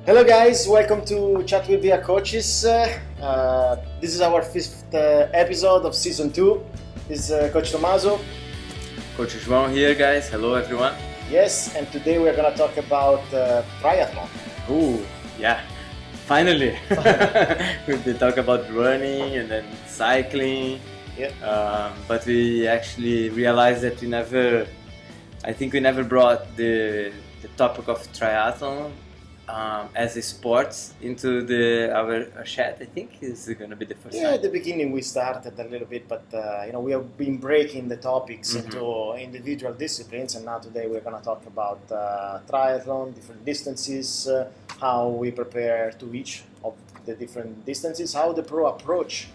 Hello guys, welcome to Chat with Via Coaches. This is our fifth episode of season 2. This is Coach Tommaso. Coach Joao here, guys. Hello everyone. Yes, and today we're going to talk about triathlon. Ooh, yeah. Finally. We've been talking about running and then cycling. Yeah. But we actually realized that we never brought the topic of triathlon as a sport into our chat. I think this is going to be the first time. At the beginning we started a little bit, but we have been breaking the topics into individual disciplines, and now today we're going to talk about triathlon, different distances, how we prepare to each of the different distances, how the pro approach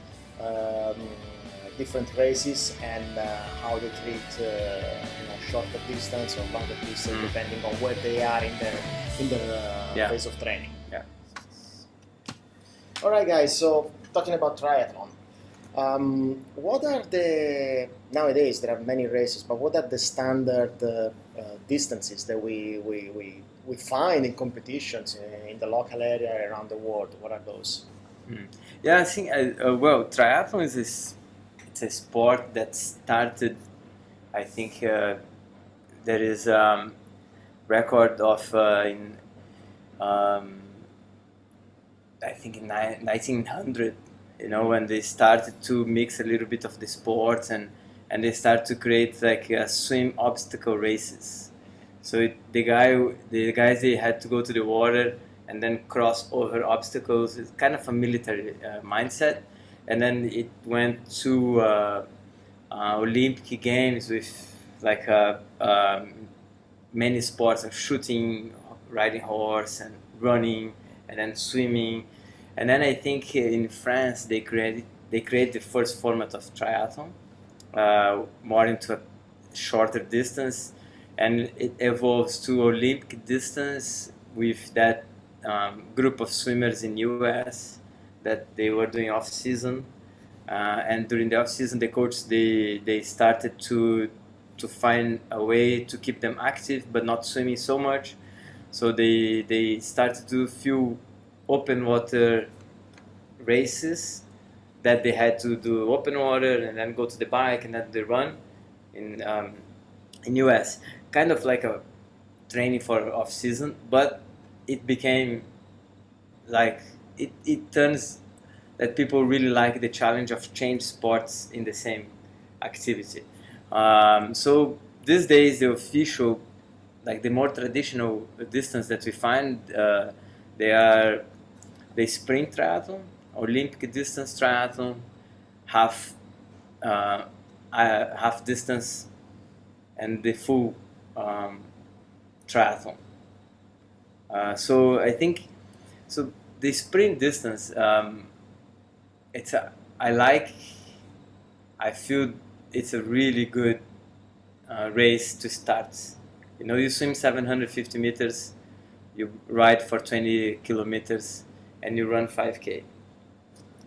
different races, and how they treat shorter distance or longer distance depending on where they are in their phase of training. Yeah. All right, guys. So talking about triathlon, what are nowadays there are many races, but what are the standard distances that we find in competitions in the local area around the world? What are those? Yeah, I think triathlon is a sport that started. I think there is record of I think in 1900, when they started to mix a little bit of the sports and they start to create like swim obstacle races. So the guys they had to go to the water and then cross over obstacles. It's kind of a military mindset, and then it went to Olympic Games with like many sports of shooting, riding horse, and running, and then swimming. And then I think in France they create the first format of triathlon, more into a shorter distance, and it evolves to Olympic distance with that group of swimmers in US that they were doing off season, and during the off season the coach they started to find a way to keep them active but not swimming so much. So they started to do a few open water races that they had to do open water and then go to the bike and then they run in US, kind of like a training for off season, but it became like it turns that people really like the challenge of change sports in the same activity. So these days the official, like the more traditional distance that we find, they sprint triathlon, Olympic distance triathlon, half distance, and the full triathlon. So I think the sprint distance. I feel it's a really good race to start. You swim 750 meters, you ride for 20 kilometers, and you run 5K.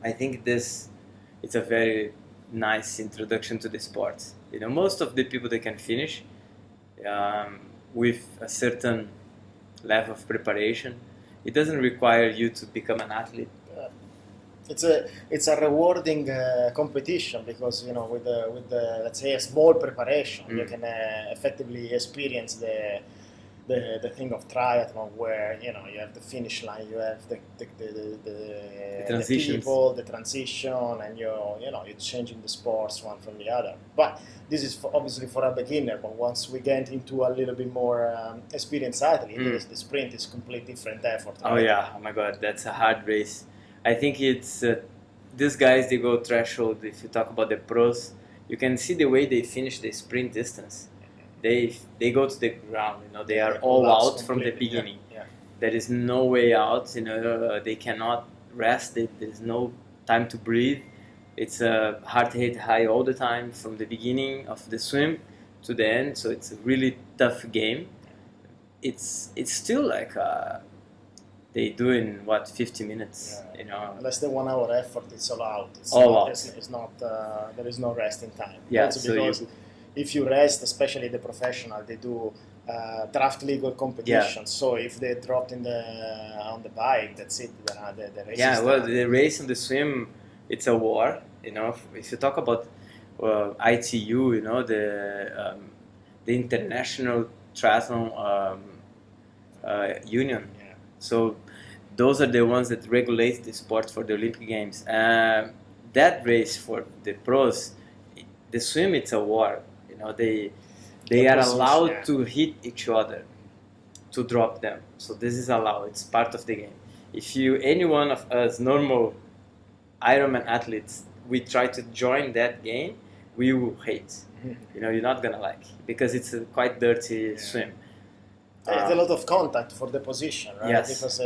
I think it's a very nice introduction to the sport. Most of the people they can finish with a certain level of preparation. It doesn't require you to become an athlete. It's a rewarding competition because with the let's say a small preparation you can effectively experience the thing of triathlon where you have the finish line, you have the people, the transition, and you're changing the sports one from the other. But this is obviously for a beginner. But once we get into a little bit more experienced athlete, the sprint is a completely different effort. Oh yeah! Oh my God, that's a hard race. I think it's these guys, they go threshold. If you talk about the pros, you can see the way they finish the sprint distance. They go to the ground. They are all out from the beginning. Yeah. There is no way out. They cannot rest. There's no time to breathe. It's a heart rate high all the time from the beginning of the swim to the end. So it's a really tough game. It's still like they do in 50 minutes. Less than 1 hour effort. It's all out. It's not. There is no resting time. Yeah. Also because if you rest, especially the professional, they do draft legal competition. So if they dropped in the on the bike, that's it. The race. Yeah, well, the race and the swim, it's a war. You know, if you talk about ITU, you know, the International Triathlon Union. Yeah. So those are the ones that regulate the sport for the Olympic Games. That race for the pros, the swim, it's a war. You know, they are allowed to hit each other, to drop them. So this is allowed. It's part of the game. If any one of us normal Ironman athletes, we try to join that game, we will hate. You know, you're not gonna like it because it's a quite dirty swim. It's a lot of contact for the position, right? Yes. Because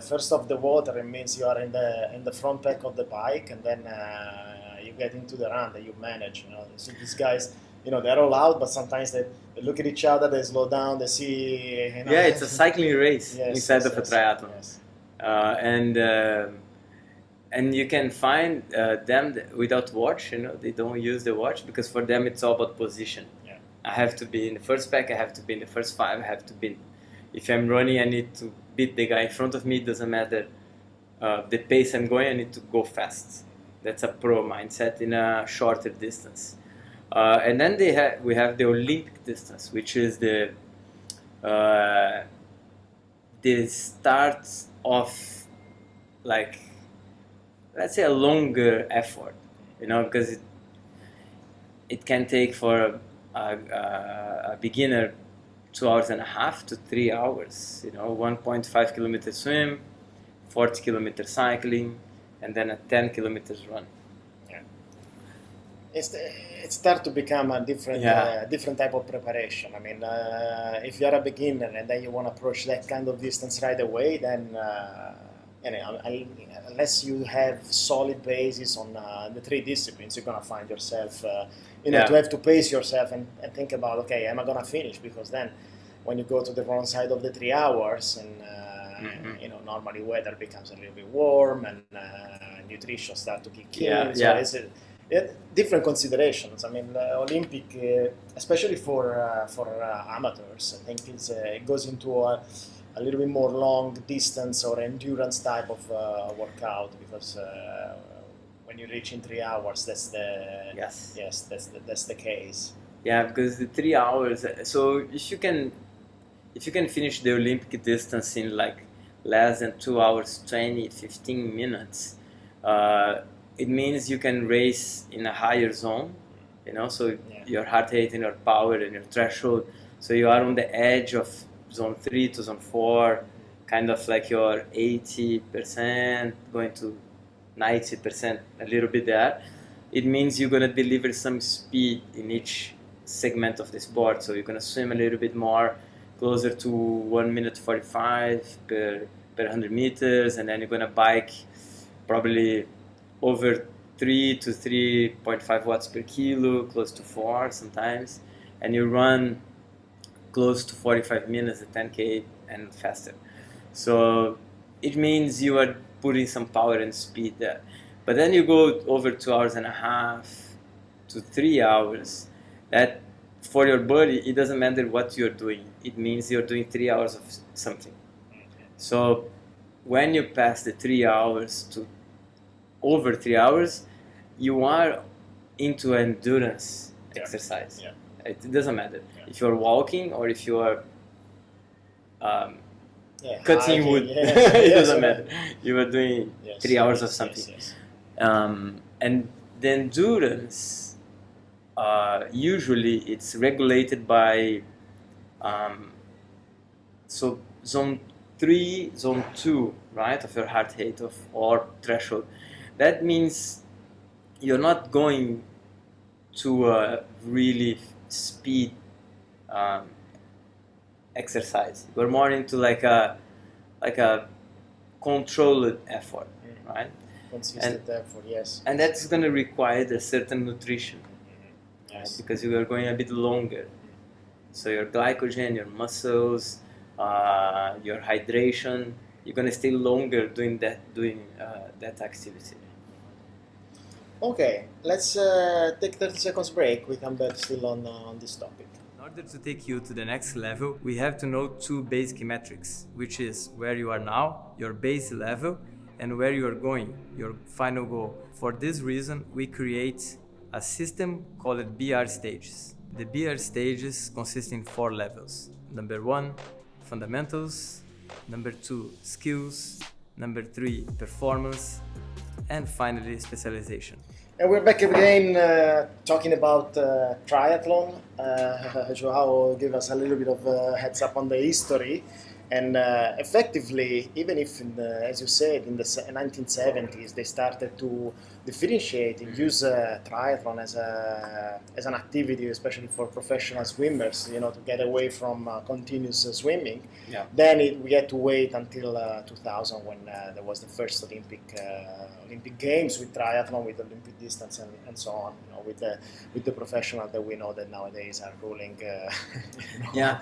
first off the water, it means you are in the front pack of the bike, and then you get into the run that you manage. You know, so these guys, you know, they're all out, but sometimes they look at each other, they slow down, they see. You know, yeah, it's a cycling race inside of a triathlon, and you can find them without watch. You know, they don't use the watch because for them it's all about position. I have to be in the first pack, I have to be in the first 5, I have to be... If I'm running, I need to beat the guy in front of me, it doesn't matter the pace I'm going, I need to go fast. That's a pro mindset in a shorter distance. And then we have the Olympic distance, which is the start of, like, let's say a longer effort, you know, because it can take for a beginner 2.5 hours to 3 hours, you know, 1.5 kilometer swim, 40 kilometer cycling, and then a 10 kilometers run. Yeah. It starts to become a different type of preparation. I mean, if you're a beginner and then you want to approach that kind of distance right away, then unless you have solid basis on the 3 disciplines, you're gonna find yourself, to have to pace yourself and think about, okay, am I gonna finish? Because then, when you go to the wrong side of the 3 hours, and you know, normally weather becomes a little bit warm, and nutrition start to kick in. So it's different considerations. I mean, Olympic, especially for amateurs, I think it goes into a little bit more long distance or endurance type of workout, because when you reach in 3 hours, that's the case. Yeah, because the 3 hours. So if you can finish the Olympic distance in like less than 2 hours 15 minutes, it means you can race in a higher zone, you know. So your heart rate and your power and your threshold. So you are on the edge of zone 3 to zone 4, kind of like your 80% going to 90%, a little bit there. It means you're going to deliver some speed in each segment of the sport. So you're going to swim a little bit more, closer to 1 minute 45 per 100 meters, and then you're going to bike probably over 3 to 3.5 watts per kilo, close to 4 sometimes, and you run close to 45 minutes at 10K and faster. So it means you are putting some power and speed there. But then you go over 2.5 hours to 3 hours. That, for your body, it doesn't matter what you're doing. It means you're doing 3 hours of something. So when you pass the 3 hours to over 3 hours, you are into endurance exercise. Yeah. It doesn't matter if you're walking or if you are cutting wood. It doesn't matter. You are doing 3 hours of something. And the endurance, usually it's regulated by so zone 3, zone 2, right, of your heart rate or threshold. That means you're not going to really speed exercise. We're more into like a controlled effort, right? Consistent effort, yes. And that's going to require a certain nutrition, right? Because you are going a bit longer. So your glycogen, your muscles, your hydration, you're going to stay longer doing that activity. Okay, let's take 30 seconds break. We come back still on this topic. In order to take you to the next level, we have to know two basic metrics, which is where you are now, your base level, and where you are going, your final goal. For this reason, we create a system called BR stages. The BR stages consist in 4 levels. Number 1, fundamentals. Number 2, skills. Number 3, performance. And finally, specialization. And we're back again talking about triathlon. Joao gave us a little bit of a heads up on the history. And effectively, even if, as you said, in the 1970s, they started to differentiate and use triathlon as an activity, especially for professional swimmers, to get away from continuous swimming. Yeah. Then we had to wait until 2000 when there was the first Olympic Games with triathlon, with Olympic distance and so on. With the professional that we know that nowadays are ruling. Yeah.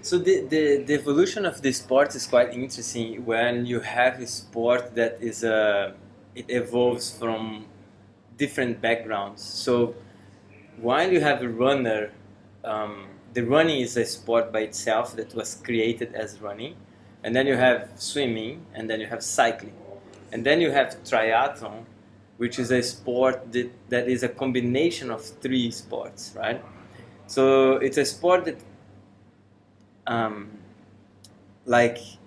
So the evolution of the sport is quite interesting when you have a sport that is it evolves from different backgrounds. So while you have a runner, the running is a sport by itself that was created as running, and then you have swimming, and then you have cycling, and then you have triathlon, which is a sport that is a combination of 3 sports, right? So it's a sport that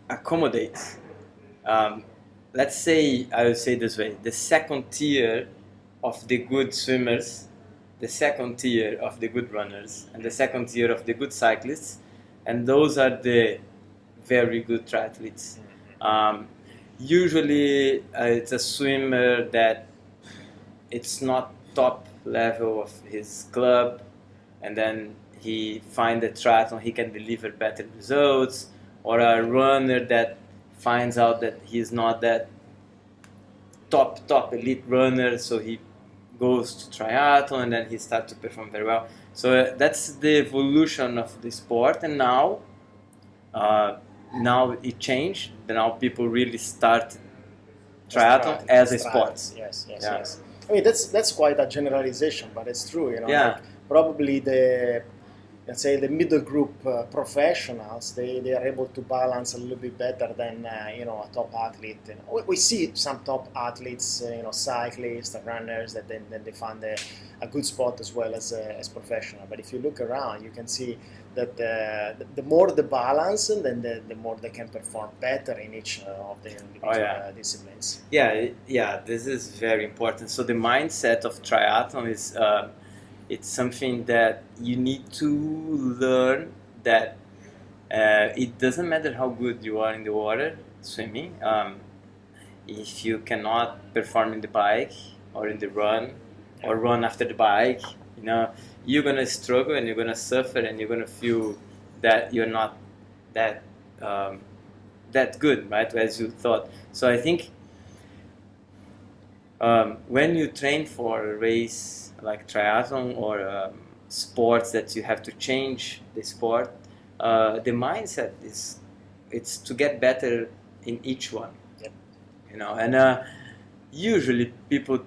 accommodates. Let's say, I would say this way, the second tier of the good swimmers, the second tier of the good runners, and the second tier of the good cyclists, and those are the very good triathletes. Usually it's a swimmer that it's not top level of his club, and then he finds that triathlon he can deliver better results, or a runner that finds out that he's not that top elite runner, so he goes to triathlon and then he starts to perform very well. So that's the evolution of the sport, and now it changed. Now people really start triathlon as a sport. Yes. I mean, that's quite a generalization, but it's true. Yeah. Probably let's say the middle group professionals, they are able to balance a little bit better than a top athlete. We see some top athletes, cyclists, runners, that then they find a good spot as well as professional. But if you look around, you can see that the more the balance, then the more they can perform better in each of the individual disciplines. Yeah, this is very important. So the mindset of triathlon is it's something that you need to learn, that it doesn't matter how good you are in the water swimming. If you cannot perform in the bike or in the run or run after the bike, you're gonna struggle and you're gonna suffer and you're gonna feel that you're not that good, right, as you thought. So I think when you train for a race like triathlon or sports that you have to change the sport, the mindset it's to get better in each one. Yep. And usually people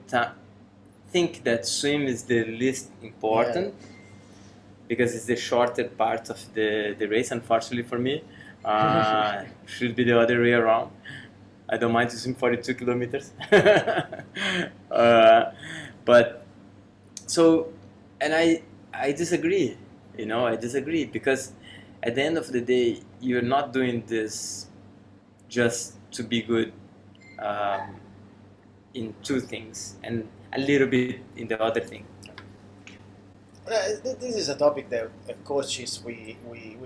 think that swim is the least important because it's the shorter part of the race. Unfortunately for me, should be the other way around. I don't mind to swim 42 kilometers. And I disagree, I disagree, because at the end of the day, you're not doing this just to be good in 2 things and a little bit in the other thing. This is a topic that coaches we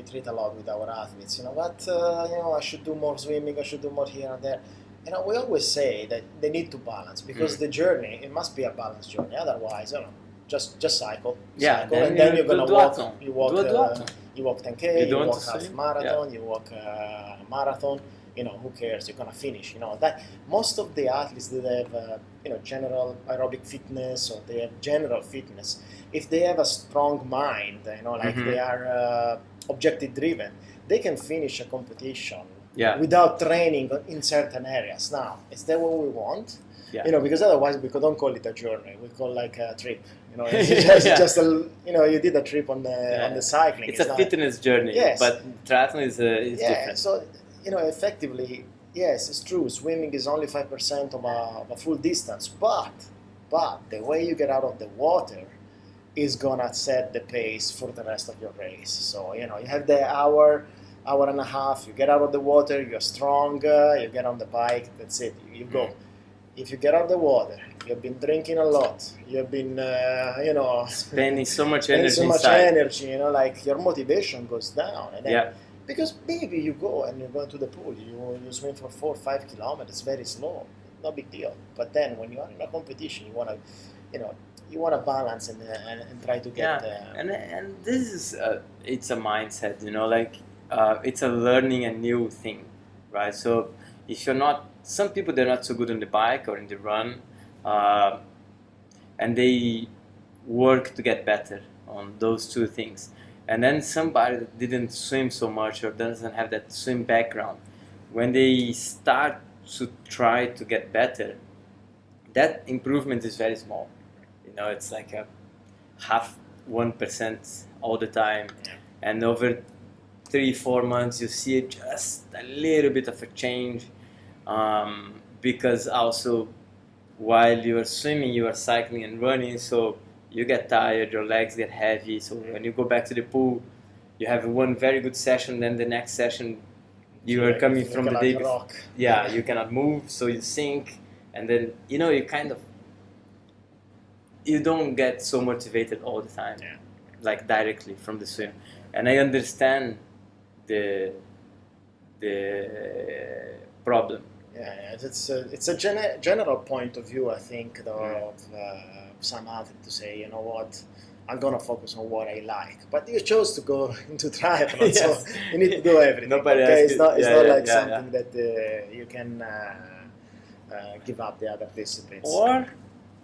treat a lot with our athletes. I should do more swimming, I should do more here and there. We always say that they need to balance, because the journey, it must be a balanced journey. Otherwise, just cycle. Yeah, and then you're gonna walk. You walk 10K. You walk half marathon. You walk marathon. Who cares? You're gonna finish. That most of the athletes that have general aerobic fitness, or they have general fitness, if they have a strong mind, they are objective driven, they can finish a competition without training in certain areas. Now, is that what we want? Yeah. You know, because otherwise we don't call it a journey. We call like a trip. You know, it's just a, you know, you did a trip on the cycling. It's a fitness journey. Yes. But triathlon is different. So, you know, effectively, yes, it's true. Swimming is only 5% of a full distance, but the way you get out of the water is gonna set the pace for the rest of your race. So, you know, you have the hour and a half, you get out of the water, you're strong, you get on the bike, that's it, you go. If you get out of the water, you've been drinking a lot, you've been, you know, spending so much energy you know, like your motivation goes down. And then, because maybe you go and you go into the pool, you swim for 4 or 5 kilometers, very slow, no big deal. But then when you are in a competition, you want to, you know, you want to balance and try to get. And this is it's a mindset, you know, like it's a learning a new thing, right? So if you're not, some people they're not so good on the bike or in the run, and they work to get better on those two things. And then somebody that didn't swim so much or doesn't have that swim background, when they start to try to get better, that improvement is very small. You know, it's like a 1% all the time, and over 3-4 months you see just a little bit of a change, because also while you are swimming you are cycling and running, so you get tired, your legs get heavy, so when you go back to the pool you have one very good session, then the next session you are coming from the day before, you cannot move, so you sink, and then you know you don't get so motivated all the time, like directly from the swim. And I understand the problem. It's a general point of view, I think, though, of some athletes to say, you know what, I'm gonna focus on what I like. But you chose to go into triathlon, so you need to do everything. It's not like something that you can give up the other disciplines.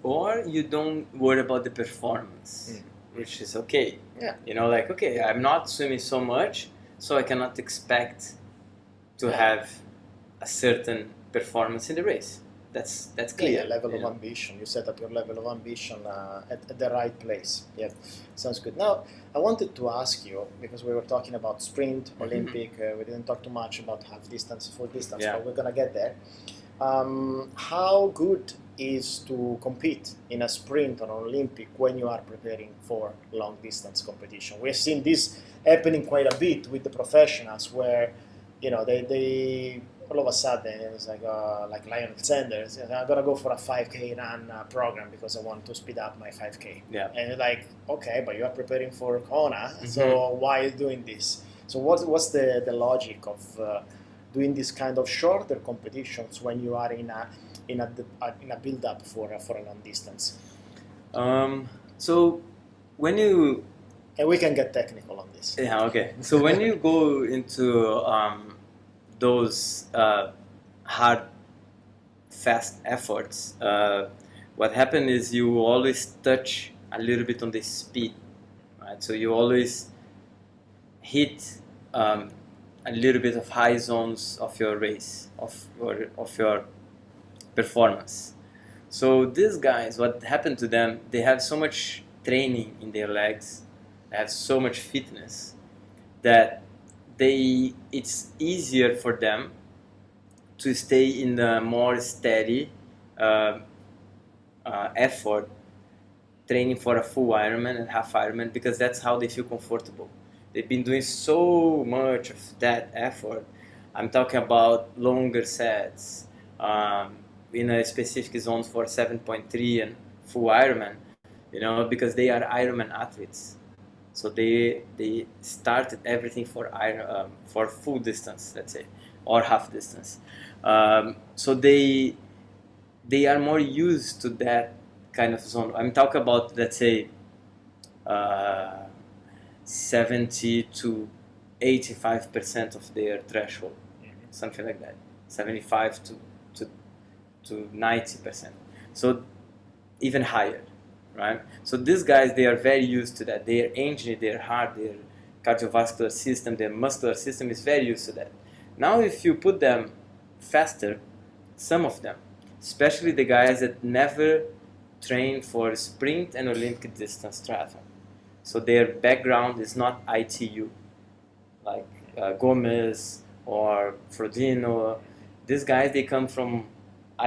Or you don't worry about the performance, which is okay. You know, like, okay, I'm not swimming so much, so I cannot expect to have a certain performance in the race. That's clear. Level of ambition. You set up your level of ambition at the right place. Yeah, sounds good. Now, I wanted to ask you, because we were talking about sprint, Olympic, we didn't talk too much about half distance, full distance, but we're gonna get there. How good is to compete in a sprint or an Olympic when you are preparing for long distance competition? We've seen this happening quite a bit with the professionals, where you know they all of a sudden it's like Lionel Sanders, I'm gonna go for a 5K run program because I want to speed up my 5K. And you're like, okay, but you are preparing for Kona, so why are you doing this? So what's the logic of doing this kind of shorter competitions when you are in a build-up for a long distance? So when you... And we can get technical on this. Yeah, okay. So when you go into those hard, fast efforts, what happens is you always touch a little bit on the speed, right? So you always hit a little bit of high zones of your race, of your performance. So these guys, what happened to them, they have so much training in their legs, they have so much fitness, that it's easier for them to stay in a more steady effort, training for a full Ironman and half Ironman, because that's how they feel comfortable. They've been doing so much of that effort. I'm talking about longer sets, in a specific zone for 7.3 and full Ironman, you know, because they are Ironman athletes. So they started everything for full distance, let's say, or half distance. So they are more used to that kind of zone. I'm talking about, let's say, 70 to 85% of their threshold, something like that, 75 to 90%. So even higher, right? So these guys, they are very used to that. Their engine, their heart, their cardiovascular system, their muscular system is very used to that. Now if you put them faster, some of them, especially the guys that never train for sprint and Olympic distance triathlon. So their background is not ITU, like Gomez or Frodeno. These guys, they come from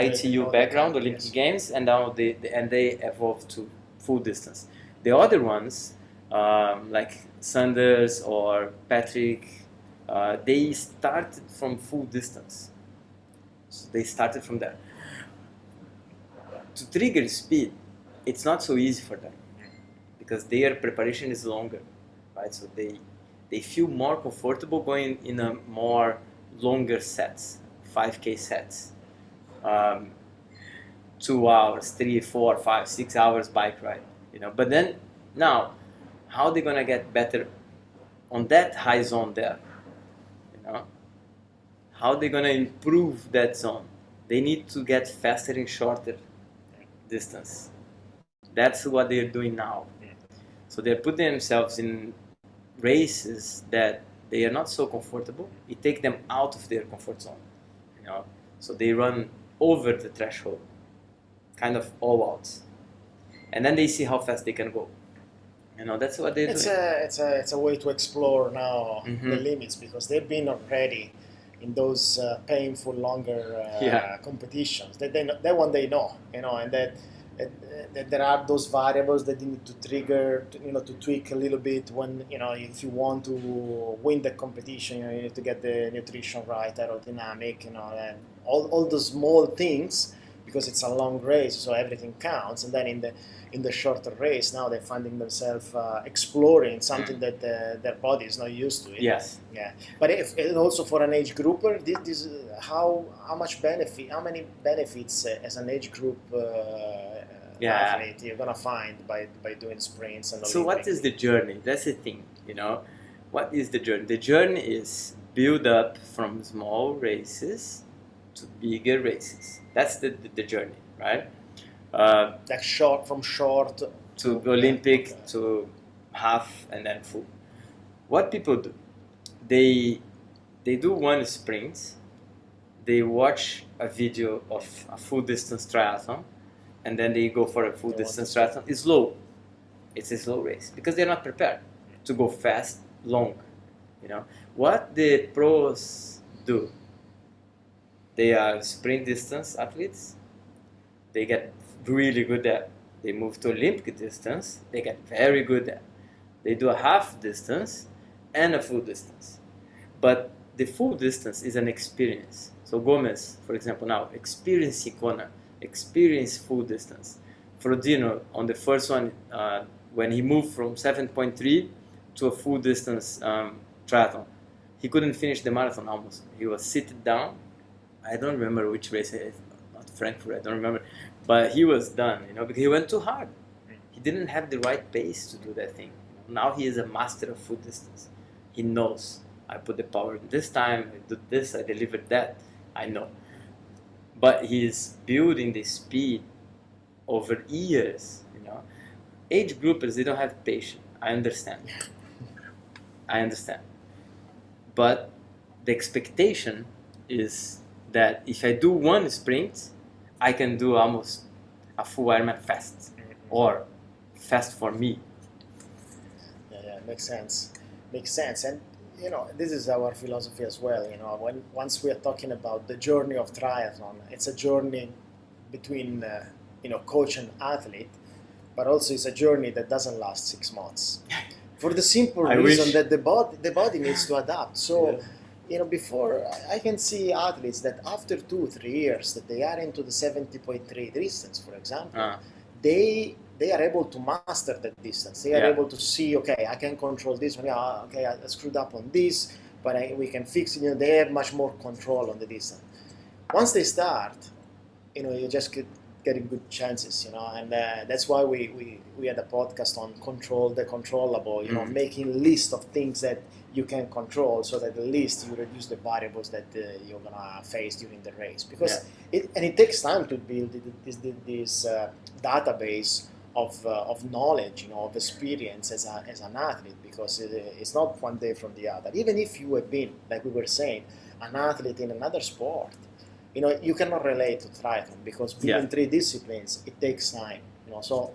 ITU background, Olympic Games, and now they evolved to full distance. The other ones, like Sanders or Patrick, they started from full distance. So they started from there. To trigger speed, it's not so easy for them because their preparation is longer, right? So they feel more comfortable going in a more longer sets, 5K sets. 2 hours, 3, 4, 5, 6 hours bike ride, you know. But then now, how are they gonna get better on that high zone there? You know, how are they gonna improve that zone? They need to get faster and shorter distance. That's what they're doing now. So they're putting themselves in races that they are not so comfortable. It takes them out of their comfort zone, you know. So they run over the threshold, kind of all out, and then they see how fast they can go. You know, that's what they're doing. It's a way to explore now the limits, because they've been already in those painful longer competitions. That one they know, you know, and that there are those variables that you need to trigger, to tweak a little bit when, if you want to win the competition, you need to get the nutrition right, aerodynamic, and all those small things, because it's a long race, so everything counts. And then in the shorter race, now they're finding themselves exploring something that their body is not used to. Yes. Yeah. But and also for an age grouper, this how many benefits as an age group athlete you're gonna find by doing sprints and. So what is the journey? That's the thing, What is the journey? The journey is build up from small races to bigger races. That's the journey, right? Like from short to Olympic to half and then full. What people do? They do one sprint. They watch a video of a full distance triathlon, and then they go for a full distance triathlon. It's slow. It's a slow race because they're not prepared to go fast, long. What the pros do? They are sprint distance athletes. They get really good at. They move to Olympic distance. They get very good at. They do a half distance and a full distance. But the full distance is an experience. So Gomez, for example, now experience Kona, experience full distance. Frodeno on the first one, when he moved from 7.3 to a full distance triathlon, he couldn't finish the marathon almost. He was seated down. I don't remember which race it is. Not Frankfurt, I don't remember. But he was done, because he went too hard. He didn't have the right pace to do that thing. Now he is a master of full distance. He knows. I put the power in this time, I did this, I delivered that. I know. But he's building the speed over years, Age groupers, they don't have patience. I understand. But the expectation is that if I do one sprint, I can do almost a full Ironman fast, or fast for me. Yeah, makes sense. And this is our philosophy as well. Once we are talking about the journey of triathlon, it's a journey between coach and athlete, but also it's a journey that doesn't last 6 months, for the simple reason that the body needs to adapt. So. Before, I can see athletes that after 2-3 years that they are into the 70.3 distance, for example, they are able to master that distance. They are able to see, okay, I can control this one. Okay, I screwed up on this, but we can fix it. They have much more control on the distance. Once they start, you just getting good chances, and that's why we had a podcast on control the controllable, making list of things that you can control, so that at least you reduce the variables that you're gonna face during the race. Because it takes time to build this database of knowledge, of experience as an athlete, because it's not one day from the other. Even if you have been, like we were saying, an athlete in another sport, you cannot relate to triathlon because being three disciplines, it takes time. So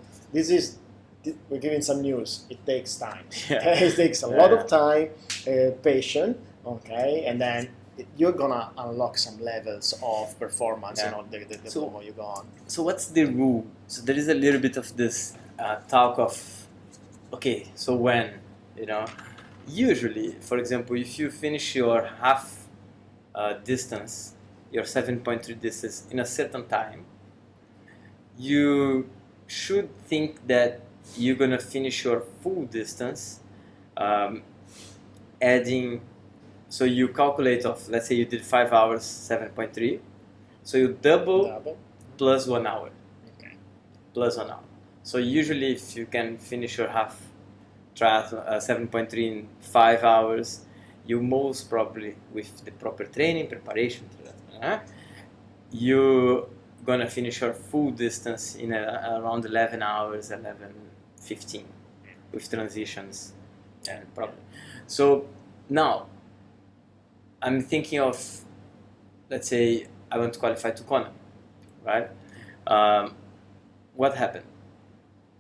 we're giving some news. It takes time. Okay? It takes a lot of time, patience. Okay, and then you're gonna unlock some levels of performance. The more you go on. So what's the rule? So there is a little bit of this talk of, okay, so when, usually, for example, if you finish your half distance, your 7.3 distance in a certain time, you should think that you're gonna finish your full distance, adding. So you calculate of, let's say you did 5 hours, 7.3. So you double plus 1 hour. Okay. Plus 1 hour. So usually if you can finish your half triathlon 7.3 in 5 hours, you most probably, with the proper training, preparation, you're gonna finish your full distance in around 11 hours, 11:15 with transitions and probably. So now, I'm thinking of, let's say, I want to qualify to Kona, right? What happened?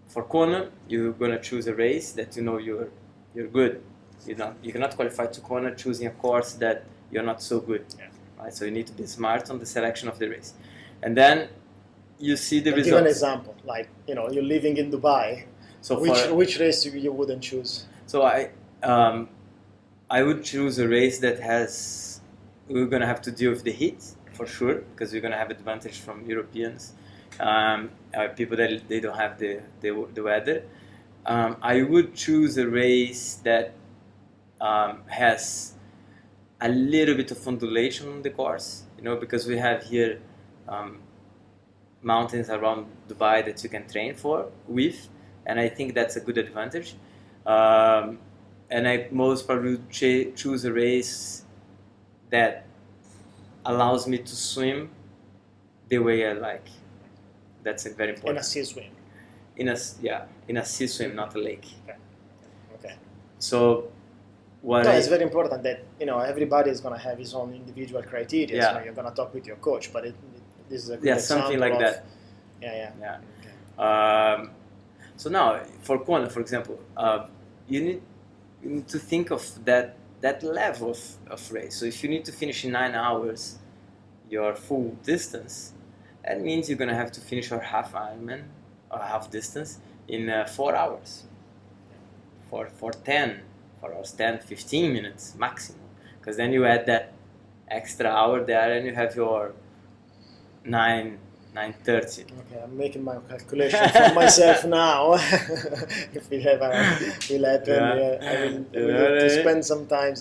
For Kona, you're gonna choose a race that you're good. You cannot qualify to Kona choosing a course that you're not so good. Yeah. Right? So you need to be smart on the selection of the race, and then you see the results. Give an example, like you're living in Dubai. So which race you wouldn't choose? So I would choose a race that we're going to have to deal with the heat, for sure, because we're going to have advantage from Europeans, people that they don't have the weather. I would choose a race that has a little bit of undulation on the course, because we have here mountains around Dubai that you can train with, and I think that's a good advantage. And I most probably would choose a race that allows me to swim the way I like. That's very important. In a sea swim. In a sea swim, not a lake. Okay. So it's very important that everybody is gonna have his own individual criteria. Yeah. So you're gonna talk with your coach, but this is a good example something like that. Yeah. Okay. So now for Kona, for example, you need to think of that level of race. So if you need to finish in 9 hours your full distance, that means you're gonna have to finish your half Ironman or half distance in 4 hours. For 10 hours, 10-15 minutes maximum. Because then you add that extra hour there and you have your 9:30. Okay, I'm making my calculation for myself now. If we have we'll have to spend some time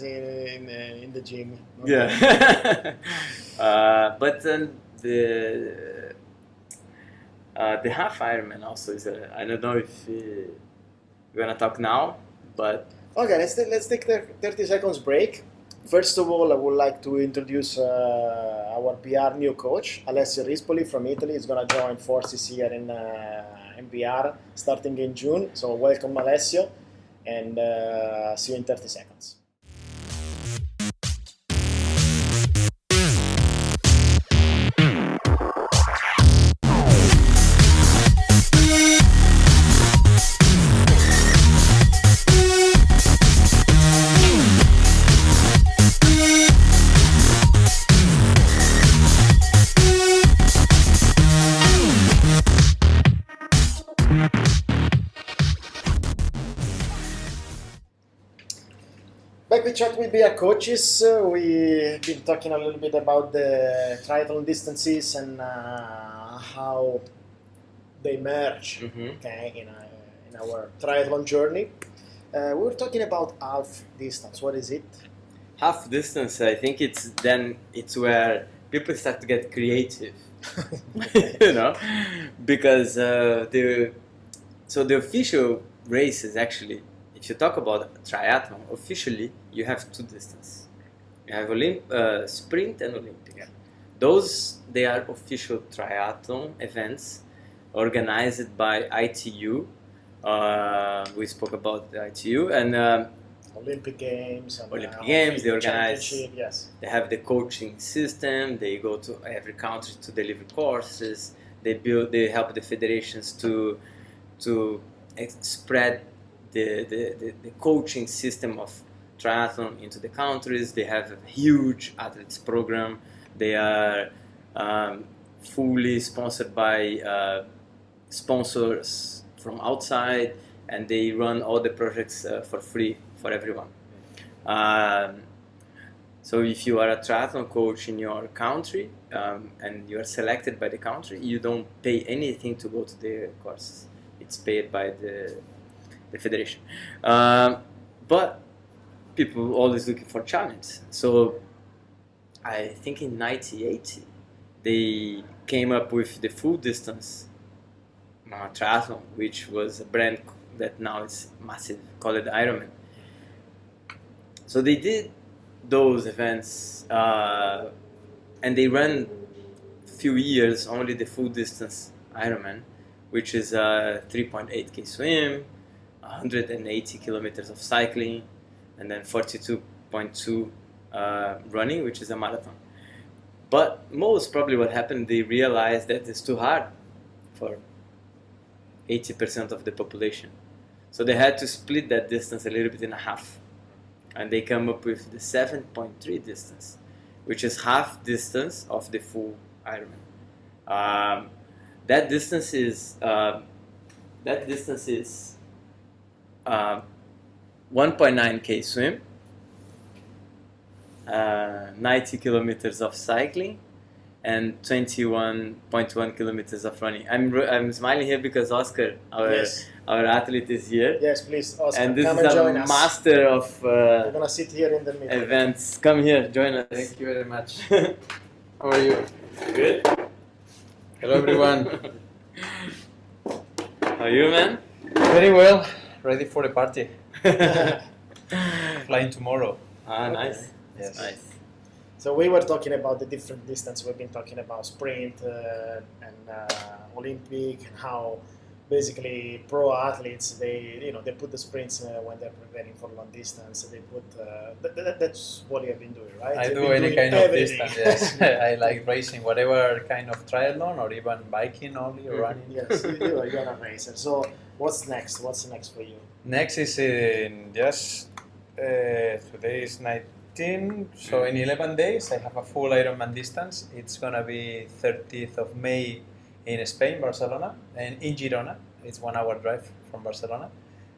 in the gym. Okay. Yeah. But then the half Ironman also is I don't know if we're gonna talk now, but okay, let's take 30 seconds break. First of all, I would like to introduce our BR new coach, Alessio Rispoli from Italy. He's going to join forces here in BR starting in June. So welcome, Alessio, and see you in 30 seconds. Back with Chat with BR coaches. We've been talking a little bit about the triathlon distances and how they merge in our triathlon journey. We were talking about half distance. What is it? Half distance, I think it's where people start to get creative, because the official races actually. If you talk about triathlon, officially you have two distances. You have sprint and Olympic. Yeah. They are official triathlon events organized by ITU. We spoke about the ITU, and Olympic Games. And, Olympic Games, they organize. Championship, yes. They have the coaching system. They go to every country to deliver courses. They help the federations to spread the coaching system of triathlon into the countries. They have a huge athletes program. They are fully sponsored by sponsors from outside, and they run all the projects for free for everyone. So if you are a triathlon coach in your country and you are selected by the country, you don't pay anything to go to the courses. It's paid by the federation. But people always looking for challenge. So I think in 1980 they came up with the full distance triathlon, which was a brand that now is massive, called Ironman. So they did those events and they ran few years only the full distance Ironman, which is a 3.8k swim, 180 kilometers of cycling, and then 42.2 running, which is a marathon. But most probably what happened, they realized that it's too hard for 80% of the population. So they had to split that distance a little bit in half. And they come up with the 7.3 distance, which is half distance of the full Ironman. That distance is 1.9k swim, 90 kilometers of cycling, and 21.1 kilometers of running. I'm smiling here because Oscar, our athlete, is here. Yes, please, Oscar, and this come is and join a us. master of We're gonna sit here in the middle. events. Come here, join us. Thank you very much. How are you? Good. Hello, everyone. How are you, man? Very well. Ready for the party. Flying tomorrow. Nice. Yes. Nice. So we were talking about the different distance. We've been talking about sprint and Olympic, and how basically pro athletes they put the sprints when they're preparing for long distance. They put that's what you have been doing, right? I You've do been any doing kind everything. of distance. Yes, I like racing, whatever kind of triathlon or even biking only or running. Yes, you're a racer. So what's next? What's next for you? Next is in just today is 19, so in 11 days I have a full Ironman distance. It's gonna be 30th of May in Spain, Barcelona, and in Girona. It's 1 hour drive from Barcelona,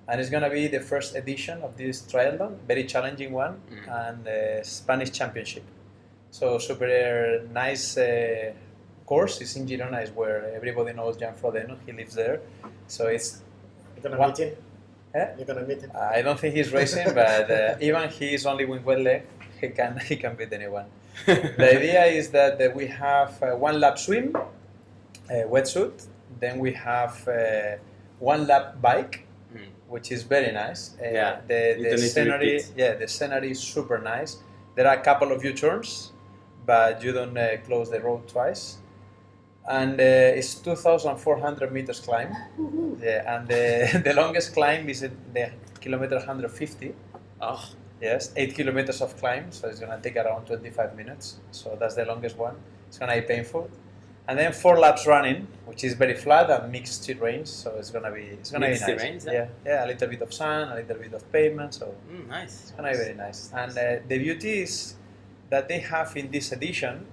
and it's gonna be the first edition of this triathlon, very challenging one, and Spanish Championship. So super nice course. It's in Girona, is where everybody knows Jan Frodeno. He lives there, so it's. You're gonna meet him. Eh? You're gonna meet him. I don't think he's racing, but even he is only with one leg. He can beat anyone. The idea is that we have 1 lap swim, wetsuit. Then we have 1 lap bike, which is very nice. The scenery, the scenery is super nice. There are a couple of U-turns, but you don't close the road twice. And it's 2,400 meters climb. Yeah, and the longest climb is the kilometer 150. Oh. Yes, 8 kilometers of climb, so it's gonna take around 25 minutes. So that's the longest one. It's gonna be painful. And then 4 laps running, which is very flat and mixed terrain, so it's gonna be nice. Terrains, yeah, a little bit of sun, a little bit of pavement, so nice. it's gonna be very nice. And the beauty is that they have in this edition,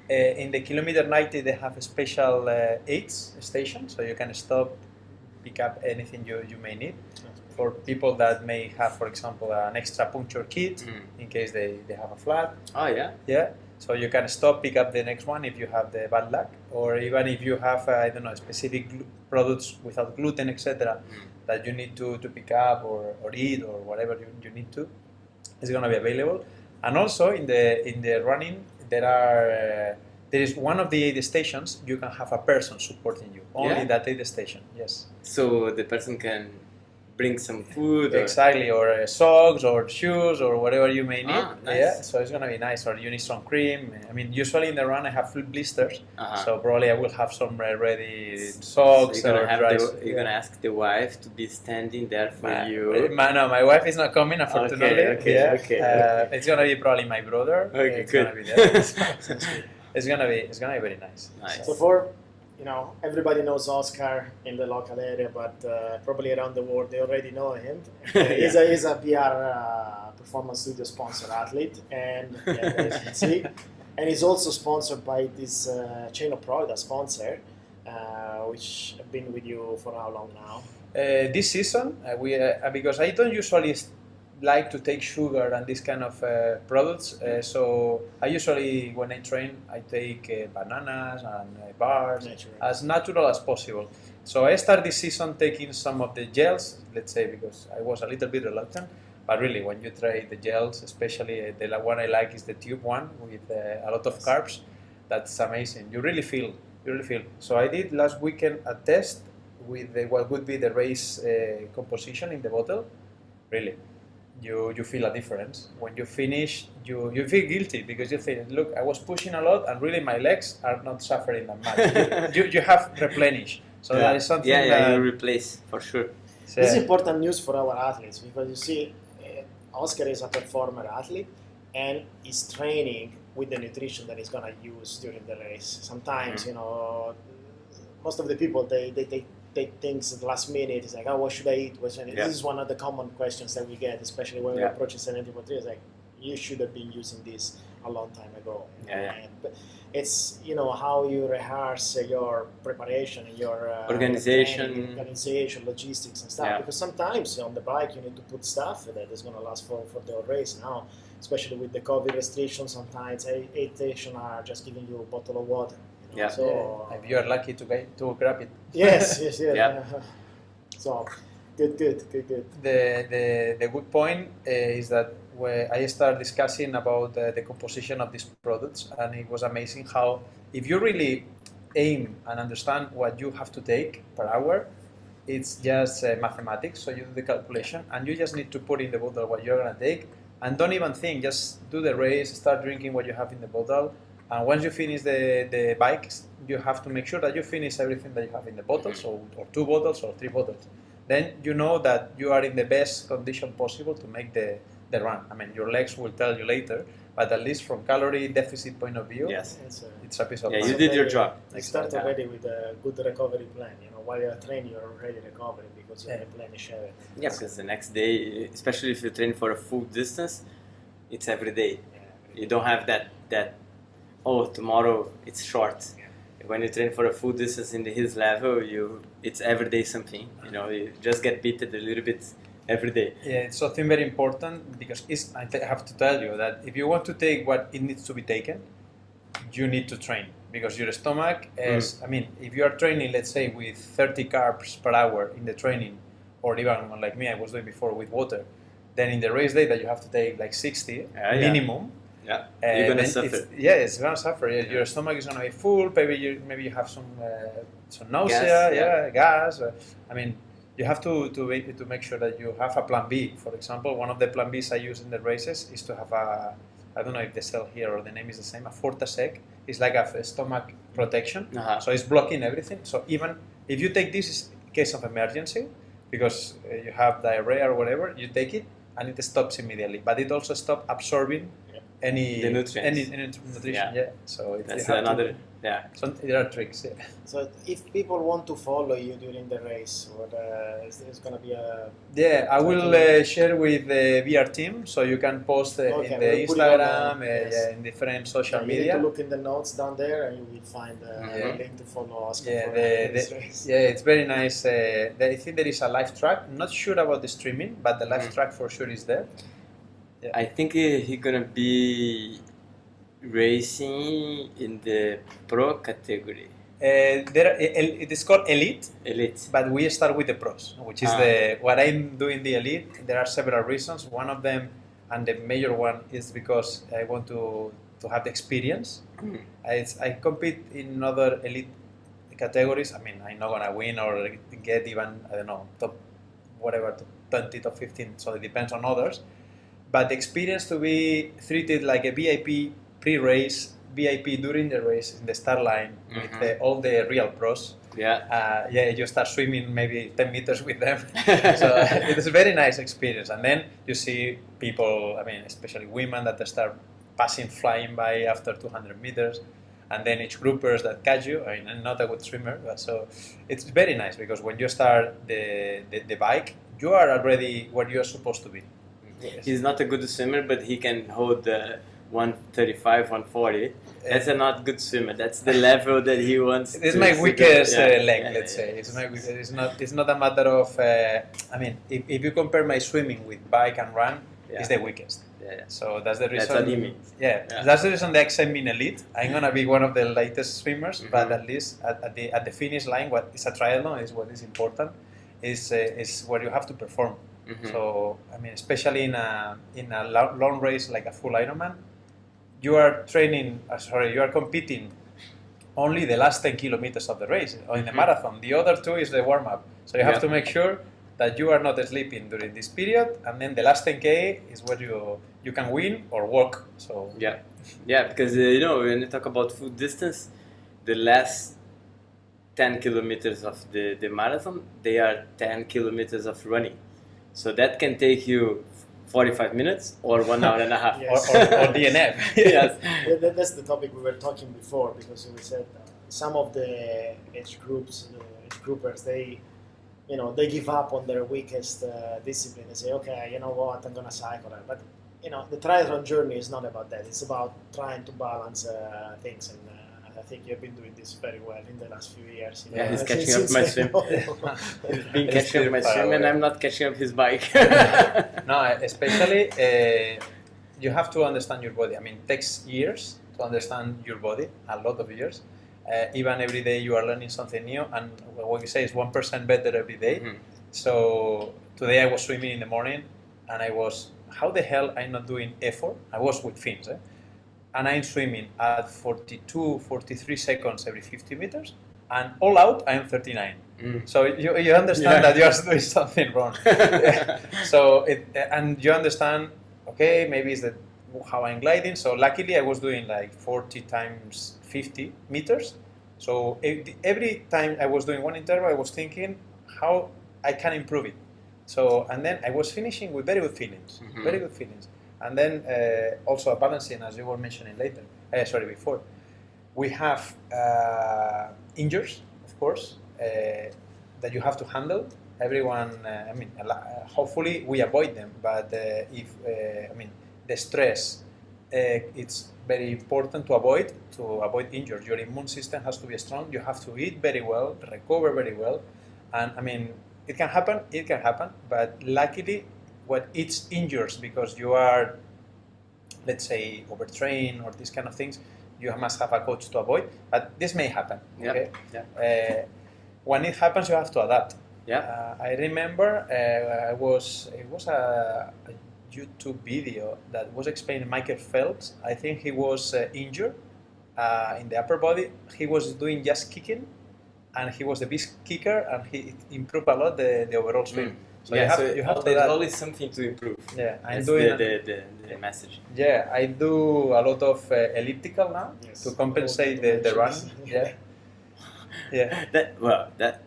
in the kilometer 90, they have a special aids station, so you can stop, pick up anything you may need. For people that may have, for example, an extra puncture kit in case they have a flat. Oh yeah. Yeah. So you can stop, pick up the next one if you have the bad luck, or even if you have, I don't know, specific products without gluten, etc., that you need to pick up or eat or whatever you need to, it's going to be available. And also in the running, there is one of the aid stations you can have a person supporting you. Only that aid station, yes. So the person can bring some food. Exactly, or socks or shoes or whatever you may need. Nice. Yeah, so it's gonna be nice. Or you need some cream. I mean, usually in the run I have full blisters, Uh-huh. so probably I will have some ready socks. So you're or gonna ask the wife to be standing there for you. No, my wife is not coming, unfortunately. Okay. It's gonna be probably my brother. Okay, it's good. Gonna be there. It's gonna be very nice. Nice. So for, everybody knows Oscar in the local area, but probably around the world they already know him. He's a PR performance studio sponsor athlete, and as you can see, and he's also sponsored by this chain of product sponsor, which have been with you for how long now? This season, because I don't usually like to take sugar and this kind of products, so I usually, when I train, I take bananas and bars, as natural as possible. So I start this season taking some of the gels, let's say, because I was a little bit reluctant, but really when you try the gels, especially the one I like is the tube one with a lot of carbs, that's amazing. You really feel. So I did last weekend a test with what would be the race composition in the bottle. Really, you feel a difference. When you finish, you feel guilty because you think, look, I was pushing a lot and really my legs are not suffering that much. you have replenished. So that is something that you replace for sure. So, this is important news for our athletes because you see, Oscar is a performer athlete and is training with the nutrition that he's gonna use during the race. Sometimes, most of the people they take things at the last minute. It's like, oh, what should I eat? This is one of the common questions that we get, especially when we approach 70.3. It's like, you should have been using this a long time ago. And it's how you rehearse your preparation and your organization, logistics and stuff. Because sometimes on the bike you need to put stuff that is going to last for the whole race. Now, especially with the COVID restrictions, sometimes aid stations are just giving you a bottle of water. So if you are lucky to grab it. Yes. So good. The good point is that when I started discussing about the composition of these products, and it was amazing how if you really aim and understand what you have to take per hour, it's just mathematics. So you do the calculation, and you just need to put in the bottle what you're gonna take, and don't even think. Just do the race, start drinking what you have in the bottle. And once you finish the bikes, you have to make sure that you finish everything that you have in the bottles, or 2 bottles or 3 bottles. Then you know that you are in the best condition possible to make the run. I mean, your legs will tell you later, but at least from calorie deficit point of view, it's a piece of you did your job. You start already with a good recovery plan. While you're training, you're already recovering because you replenish everything. Yeah, because the next day, especially if you train for a full distance, it's every day. You don't have that. Oh, tomorrow it's short. When you train for a full distance in his level, it's every day something. You just get beaten a little bit every day. Yeah, it's something very important because I have to tell you that if you want to take what it needs to be taken, you need to train because your stomach is. I mean, if you are training, let's say with 30 carbs per hour in the training, or even like me, I was doing before with water, then in the race day that you have to take like 60 minimum. Yeah, you're gonna suffer. It's gonna suffer. Your stomach is gonna be full. Maybe you have some nausea, gas. I mean, you have to make sure that you have a plan B. For example, one of the plan Bs I use in the races is to have I don't know if they sell here or the name is the same, a Fortasec. It's like a stomach protection. So it's blocking everything. So even if you take this in case of emergency, because you have diarrhea or whatever, you take it and it stops immediately. But it also stops absorbing any nutrition. So that's another. So there are tricks. So if people want to follow you during the race, what is going to be a? I will share with the VR team, so you can post in the Instagram, in different social media. You need to look in the notes down there, and you will find a link to follow Oscar for this race. It's very nice. I think there is a live track. I'm not sure about the streaming, but the live track for sure is there. I think he's gonna be racing in the pro category. It is called Elite, but we start with the pros, which is what I'm doing the Elite. There are several reasons. One of them, and the major one, is because I want to have the experience. I compete in other Elite categories. I mean, I'm not gonna win or get even, I don't know, top whatever, to 20 to 15, so it depends on others. But the experience to be treated like a VIP pre-race, VIP during the race in the start line with all the real pros. Yeah. You start swimming maybe 10 meters with them. So it's a very nice experience. And then you see people, I mean, especially women that start flying by after 200 meters. And then each groupers that catch you. I mean, I'm not a good swimmer, but so it's very nice because when you start the bike, you are already where you're supposed to be. He's not a good swimmer, but he can hold the 135, 140. That's a not good swimmer. That's the level that he wants. It's my weakest leg, let's say. It's my weakest. It's not a matter of. I mean, if you compare my swimming with bike and run, it's the weakest. So that's the reason. That's what he means. That's the reason they accept me in elite. I'm gonna be one of the latest swimmers, but at least at the finish line, what is a triathlon is what is important. Is where you have to perform. So I mean, especially in a long race like a full Ironman, you are training. You are competing only the last 10 kilometers of the race or in the marathon. The other 2 is the warm up. So you have to make sure that you are not sleeping during this period, and then the last 10K is where you can win or walk. So because when you talk about full distance, the last 10 kilometers of the marathon, they are 10 kilometers of running. So that can take you 45 minutes or 1 hour and a half. or DNF. Yes. That's the topic we were talking before, because we said some of the age groupers, they give up on their weakest discipline and say, okay, you know what, I'm going to cycle. But, the triathlon journey is not about that. It's about trying to balance things. And I think you've been doing this very well in the last few years. He's catching up my swim. He's been catching up my swim, and I'm not catching up his bike. No, especially you have to understand your body. I mean, it takes years to understand your body, a lot of years. Even every day you are learning something new, and what we say is 1% better every day. So today I was swimming in the morning, and I was, how the hell I'm not doing effort? I was with fins, and I'm swimming at 42, 43 seconds every 50 meters, and all out I'm 39. So you understand that you are doing something wrong. And you understand, okay, maybe it's how I'm gliding. So luckily I was doing like 40 times 50 meters. So every time I was doing one interval, I was thinking how I can improve it. So, and then I was finishing with very good feelings, And then also a balancing, as you were mentioning before. We have injuries, of course, that you have to handle. Everyone, hopefully we avoid them, but the stress, it's very important to avoid injuries. Your immune system has to be strong. You have to eat very well, recover very well, and it can happen, but luckily, what it's injures because you are, let's say, overtrained or these kind of things, you must have a coach to avoid, but this may happen. Okay? When it happens, you have to adapt. I remember it was a YouTube video that was explaining Michael Phelps. I think he was injured in the upper body. He was doing just kicking, and he was the best kicker, and he improved a lot the overall swim. So you have there's always something to improve. I'm That's doing the message. I do a lot of elliptical now to compensate the run. That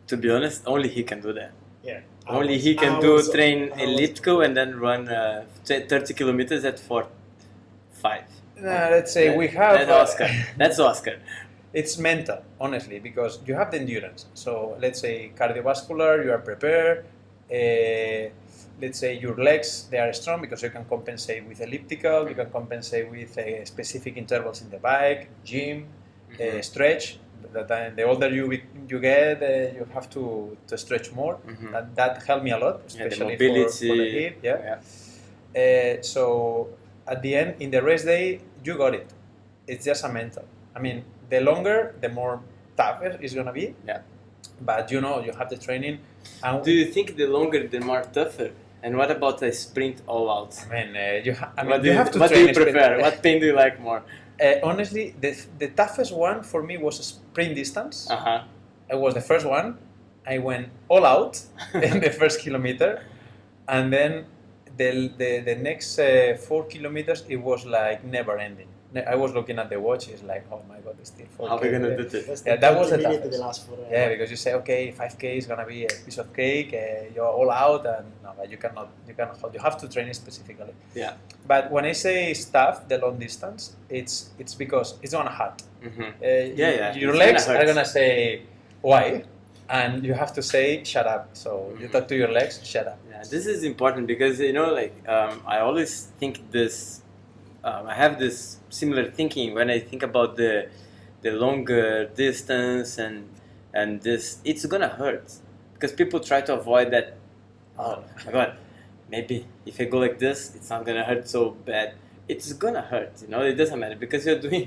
to be honest, only he can do that. Only he can train elliptical and then run 30 kilometers at 4:05. Let's say we have That's Oscar. It's mental, honestly, because you have the endurance. So let's say cardiovascular, you are prepared. Let's say your legs, they are strong because you can compensate with elliptical, you can compensate with specific intervals in the bike, gym, stretch. The older you get, you have to stretch more. That helped me a lot, especially the mobility, for the hip. So at the end, in the race day, you got it. It's just a mental. The longer, the more tougher it's gonna be. But you have the training. And do you think the longer, the more tougher? And what about a sprint all out? You have to what train. Do you prefer? What pain do you like more? Honestly, the toughest one for me was a sprint distance. It was the first one. I went all out in the first kilometer, and then the next 4 kilometers it was like never ending. I was looking at the watch. It's like, oh my god, it's still 4K. How are we gonna do this? Yeah, that was the the toughest. last forever. Yeah, because you say, okay, 5K is gonna be a piece of cake. You're all out, and no, but you cannot. You have to train it specifically. Yeah. But when I say it's tough, the long distance, it's because it's gonna hurt. Mm-hmm. Your legs are gonna say why, and you have to say shut up. So you talk to your legs, shut up. Yeah, this is important because I always think this. I have this similar thinking when I think about the longer distance and this. It's gonna hurt because people try to avoid that. Oh my god, maybe if I go like this, it's not gonna hurt so bad. It's gonna hurt, It doesn't matter because you're doing.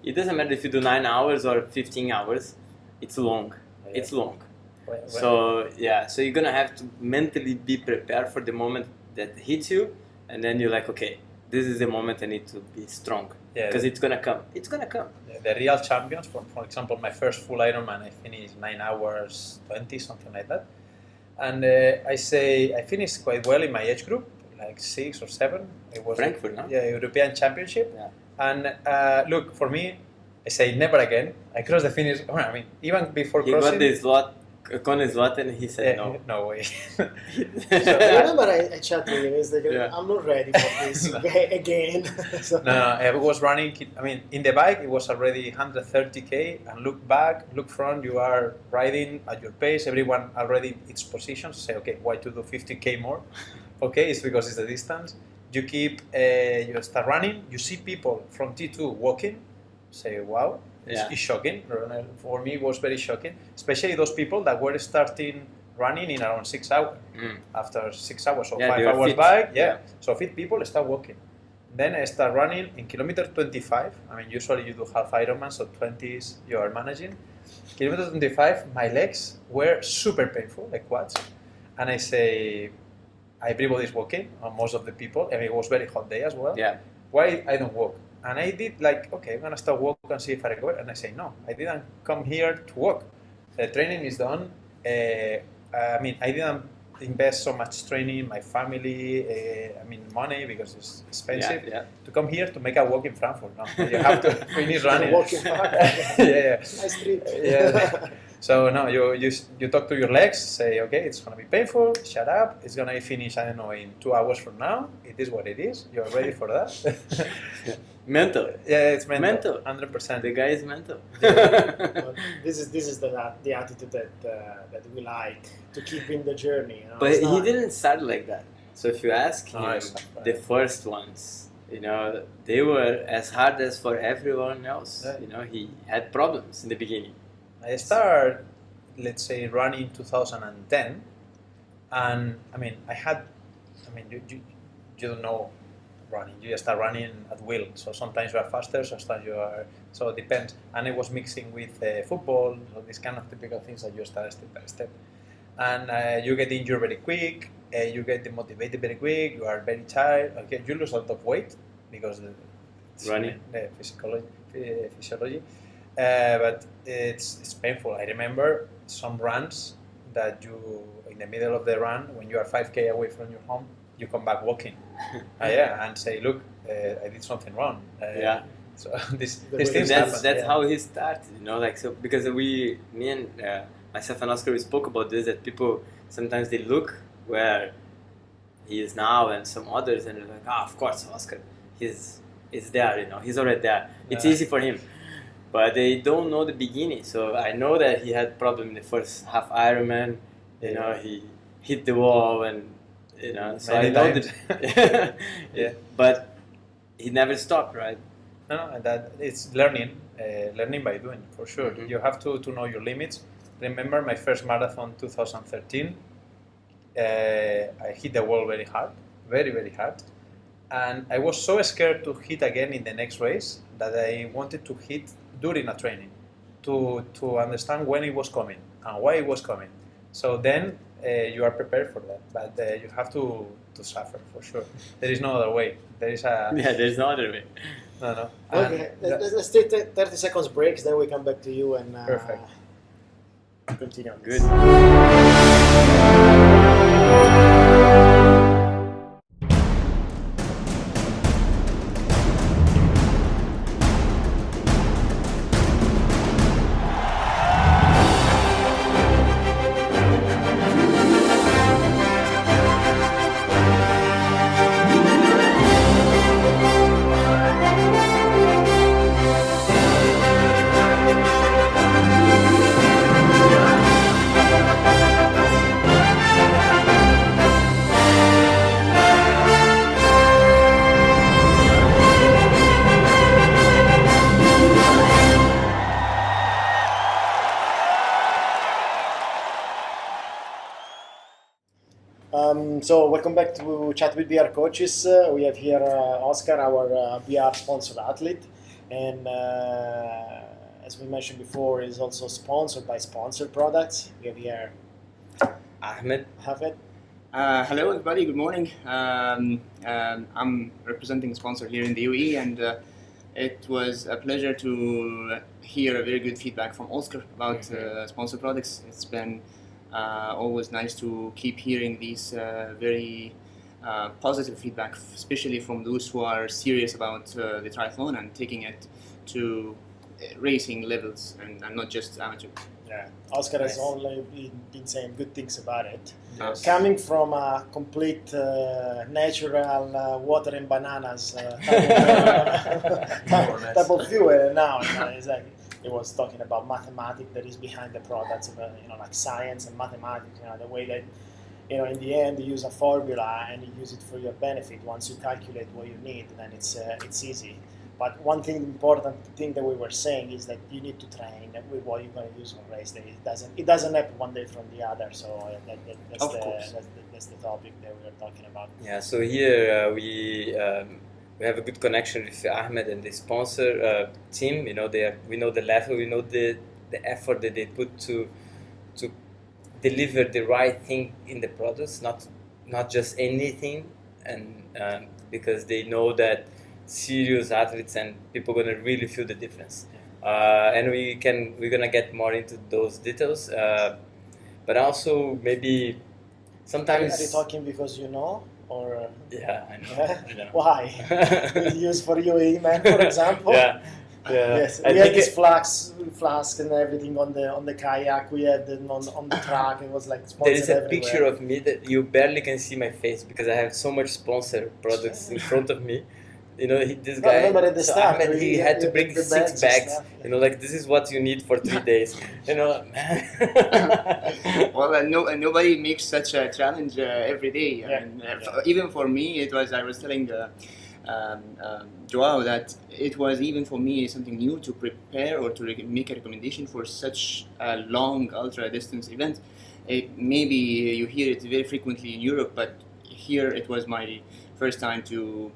It doesn't matter if you do 9 hours or 15 hours. It's long. Yeah. It's long. So you're gonna have to mentally be prepared for the moment that hits you, and then you're like, okay, this is the moment I need to be strong because it's gonna come. It's gonna come. The real champions, for example, my first full Ironman, I finished 9 hours 20, something like that, and I finished quite well in my age group, like 6 or 7. It was Frankfurt, no? Yeah, European Championship. Yeah. And look, for me, I say never again. I crossed the finish. I mean, even before crossing. He got the slot, con his slot, and he said no. No way. So, I remember I chatted with him. He's like, I'm not ready for this again. So. No, I was running. I mean, in the bike, it was already 130K. And look back, look front, you are riding at your pace. Everyone already in its position. Say, okay, why to do 50K more? Okay, it's because it's the distance. You you start running. You see people from T2 walking. Say, wow. It's shocking. For me, it was very shocking, especially those people that were starting running in around 6 hours. After 6 hours or 5 hours fit. back, so fit people start walking. Then I start running in kilometer 25. I mean, usually you do half Ironman, so 20s you are managing. Kilometer 25, my legs were super painful, like quads, and I say, everybody's walking, most of the people. I mean, it was very hot day as well. Yeah. Why I don't walk? And I did like, okay, I'm gonna start walk and see if I go. And I say, no, I didn't come here to walk. The training is done. I mean, I didn't invest so much training, my family, money because it's expensive. To come here to make a walk in Frankfurt. No, you have to finish running. Walk in Frankfurt. Nice trip. So no, you talk to your legs, say, okay, it's gonna be painful. Shut up. It's gonna finish, I don't know, in 2 hours from now. It is what it is. You're ready for that. Mental. Yeah, it's mental. 100%. The guy is mental. Well, this is the attitude that we like to keep in the journey. But he didn't start like that. So if you ask him, the first ones, they were as hard as for everyone else. Yeah. He had problems in the beginning. I started, let's say, running in 2010, and you don't know running. You just start running at will. So sometimes you are faster, sometimes you are. So it depends. And I was mixing with football, so these kind of typical things that you start step by step. And you get injured very quick. You get demotivated very quick. You are very tired. Okay, you lose a lot of weight because running, the physiology. But it's painful. I remember some runs that you, in the middle of the run, when you are 5K away from your home, you come back walking. And say, look, I did something wrong. So these things happen. That's how he started, so because me and myself and Oscar, we spoke about this, that people, sometimes they look where he is now and some others and they're like, of course, Oscar, he's there, he's already there. It's easy for him. But they don't know the beginning. So I know that he had problem in the first half Ironman. He hit the wall and so I know that. But he never stopped, right? No, that it's learning by doing, for sure. Mm-hmm. You have to know your limits. Remember my first marathon, 2013. I hit the wall very hard, very, very hard. And I was so scared to hit again in the next race that I wanted to hit during a training to understand when it was coming and why it was coming. So then you are prepared for that, but you have to suffer for sure. There is no other way. There's no other way. No. Okay, let's take 30 seconds breaks, then we come back to you and perfect. Continue. Good. So welcome back to Chat with BR Coaches. We have here Oscar, our BR sponsored athlete, and as we mentioned before, is also sponsored by Sponsored Products. We have here Ahmed. Hello everybody, good morning. I'm representing a sponsor here in the UAE, and it was a pleasure to hear a very good feedback from Oscar about Sponsored Products. It's been always nice to keep hearing these very positive feedback, especially from those who are serious about the triathlon and taking it to racing levels and not just amateur. Yeah, Oscar has only been saying good things about it. Yes. Coming from a complete natural water and bananas type of view, now it's like he was talking about mathematics that is behind the products, like science and mathematics. The way that in the end you use a formula and you use it for your benefit. Once you calculate what you need, then it's easy. But one important thing that we were saying is that you need to train with what you're going to use on race day. It doesn't happen one day from the other. So that's the topic that we were talking about. Yeah. So here we have a good connection with Ahmed and the sponsor team. We know the level, we know the effort that they put to deliver the right thing in the products, not just anything, and because they know that serious athletes and people gonna really feel the difference. And we're gonna get more into those details, but also maybe sometimes. Are you talking because you know? Or yeah, I know. Why? Use for UAE man, for example. Yeah. Yes, we had this flask and everything on the kayak. We had it on the truck. It was like sponsored there is a everywhere. picture of me that you barely can see my face because I have so much sponsor products in front of me. This guy. Remember at the start, Ahmed, he had to bring 6 bags. Stuff, This is what you need for 3 days. Well, nobody makes such a challenge every day. Even for me, I was telling Joao that it was even for me something new to prepare or to make a recommendation for such a long ultra distance event. Maybe you hear it very frequently in Europe, but here it was my first time to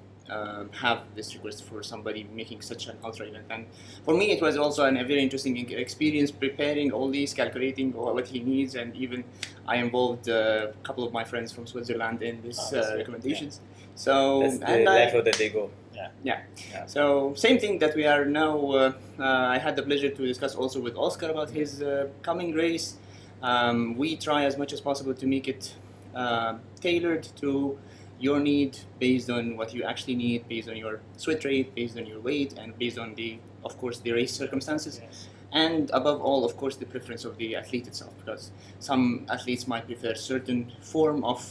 have this request for somebody making such an ultra event, and for me it was also a very interesting experience preparing all these, calculating what he needs, and even I involved a couple of my friends from Switzerland in this recommendations. So that's the level that they go. Yeah. So same thing that we are now. I had the pleasure to discuss also with Oscar about his coming race. We try as much as possible to make it tailored to your need, based on what you actually need, based on your sweat rate, based on your weight, and based on the race circumstances. Yes. And above all, of course, the preference of the athlete itself, because some athletes might prefer certain form of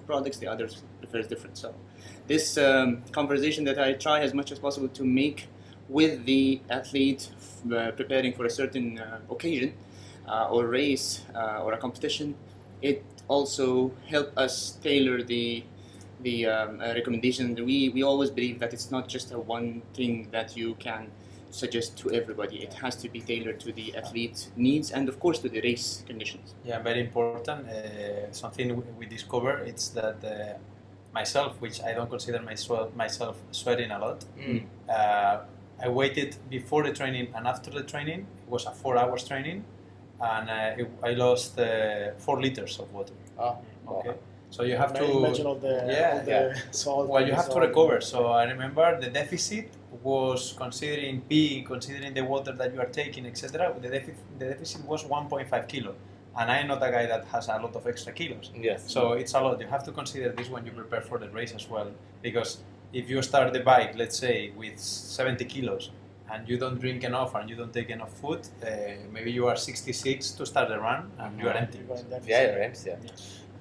products, the others prefers different. So this conversation that I try as much as possible to make with the athlete preparing for a certain occasion or race or a competition, it also help us tailor the recommendation. We always believe that it's not just a one thing that you can suggest to everybody. It has to be tailored to the athlete's needs and of course to the race conditions. Yeah, very important. Something we discover it's that myself, which I don't consider myself sweating a lot. I waited before the training and after the training. It was a 4 hours training, and I lost 4 liters of water. Oh, okay. So you have to imagine all the salt. Well, you have to recover. So I remember the deficit was considering the water that you are taking, etc. The deficit was 1.5 kilo, and I'm not a guy that has a lot of extra kilos. Yes. So it's a lot. You have to consider this when you prepare for the race as well, because if you start the bike, let's say, with 70 kilos, and you don't drink enough and you don't take enough food, maybe you are 66 to start the run and you are empty. You're empty.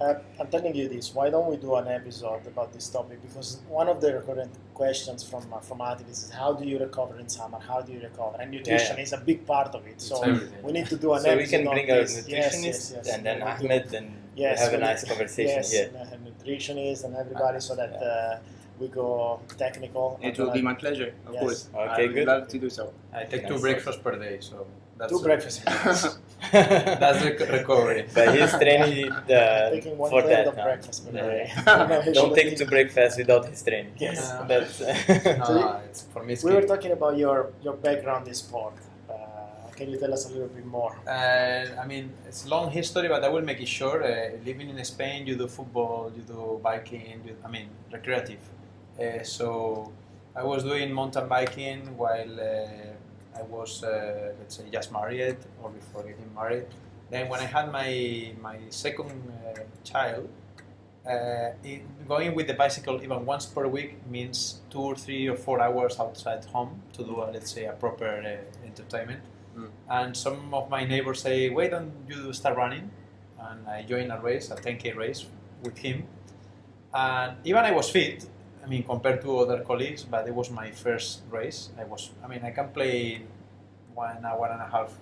I'm telling you this. Why don't we do an episode about this topic? Because one of the recurrent questions from athletes is how do you recover in summer? How do you recover? And nutrition is a big part of it. So we need to do an episode. So we can bring our this. nutritionist and then Ahmed, and have a nice conversation. And a nutritionist and everybody, so that we go technical. It will be my pleasure, of course. Okay, I would love to do so. I take 2 breakfasts per day, so that's 2 breakfasts. That's recovery. But he's training Taking one for plate that. of breakfast per day. Don't take to breakfast without his training. Yes. That's For me, it's We were key. talking about your background in sport. Can you tell us a little bit more? I mean, it's a long history, but I will make it short. Living in Spain, you do football, you do biking, recreative. So I was doing mountain biking while I was, let's say, just married or before getting married. Then when I had my second child, going with the bicycle even once per week means 2 or 3 or 4 hours outside home to do, let's say, a proper entertainment. And some of my neighbors say, why don't you start running? And I joined a race, a 10K race with him. And even I was fit, compared to other colleagues, but it was my first race. I can play 1 hour and a half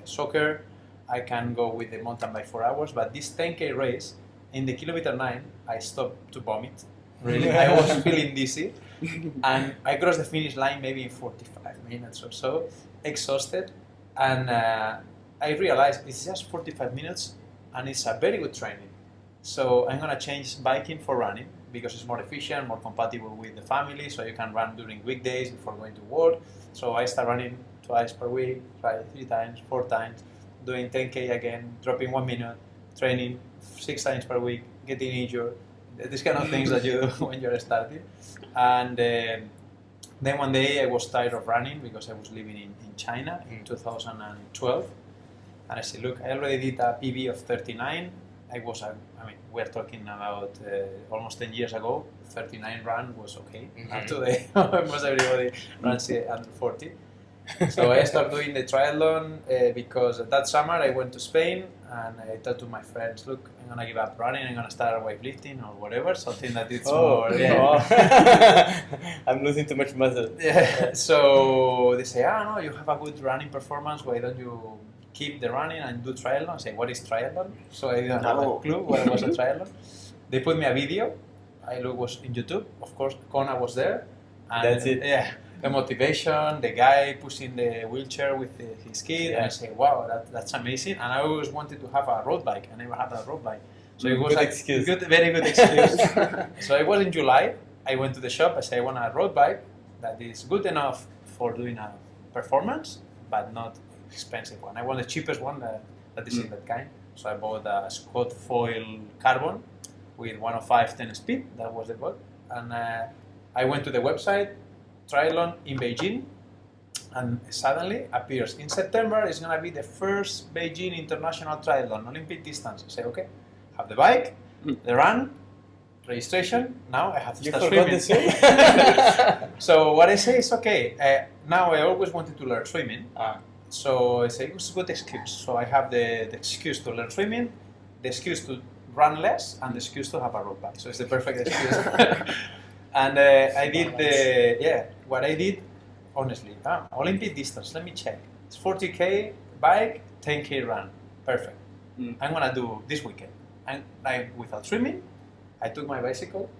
soccer. I can go with the mountain bike 4 hours, but this 10K race, in the kilometer 9, I stopped to vomit. Really, I was feeling dizzy. And I crossed the finish line maybe in 45 minutes or so, exhausted. And I realized it's just 45 minutes and it's a very good training. So I'm going to change biking for running because it's more efficient, more compatible with the family, so you can run during weekdays before going to work. So I start running twice per week, 3 times, 4 times, doing 10K again, dropping 1 minute, training 6 times per week, getting injured, these kind of things that you do when you're starting. And then one day I was tired of running because I was living in China in 2012. And I said, look, I already did a PB of 39. We're talking about almost 10 years ago. 39 run was okay. And today, almost everybody runs under 40. So I started doing the triathlon because that summer I went to Spain and I told to my friends, look, I'm going to give up running, I'm going to start weightlifting or whatever, something that it's more... Yeah. I'm losing too much muscle. Yeah. So they say, no, you have a good running performance, why don't you keep the running and do triathlon? I say, what is triathlon? So I didn't have a clue what was a triathlon. They put me a video, I was in YouTube, of course, Kona was there. And that's it? Yeah. The motivation, the guy pushing the wheelchair with his kid, and I say, wow, that's amazing. And I always wanted to have a road bike. I never had a road bike. So it was very good excuse. So it was in July. I went to the shop. I said, I want a road bike that is good enough for doing a performance, but not expensive one. I want the cheapest one that is in that kind. So I bought a Scott foil carbon with 105 10 speed. That was the boat. And I went to the website, triathlon in Beijing, and suddenly appears in September it's going to be the first Beijing International Triathlon, Olympic distance. I say, okay, have the bike, the run, registration, now I have to start swimming. So what I say is, okay, now I always wanted to learn swimming, so I say it's a good excuse. So I have the excuse to learn swimming, the excuse to run less, and the excuse to have a road bike. So it's the perfect excuse. And I did what I did, honestly, Olympic distance, let me check. It's 40K bike, 10K run, perfect. I'm gonna do this weekend. And without swimming, I took my bicycle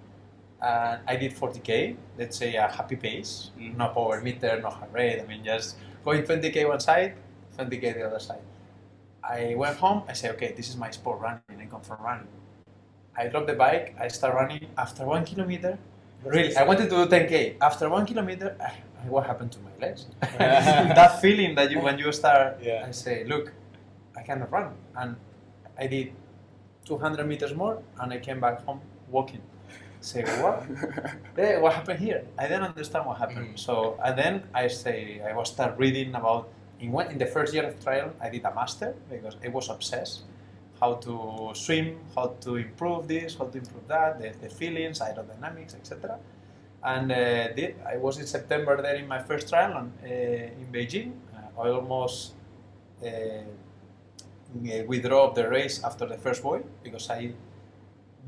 and I did 40K, let's say a happy pace, no power meter, no heart rate, just going 20K one side, 20K the other side. I went home, I said, okay, this is my sport, running, I come from running. I dropped the bike, I start running, after 1 kilometer, really, I wanted to do 10K. After 1 kilometer, what happened to my legs? That feeling that when you start, I say, look, I cannot run. And I did 200 meters more and I came back home walking. Say, what? What happened here? I didn't understand what happened. So, and then I was start reading about, in the first year of trial, I did a master because I was obsessed. How to swim, how to improve this, how to improve that, the feelings, aerodynamics, etc. And I was in September there in my first triathlon in Beijing. I almost withdraw the race after the first buoy because I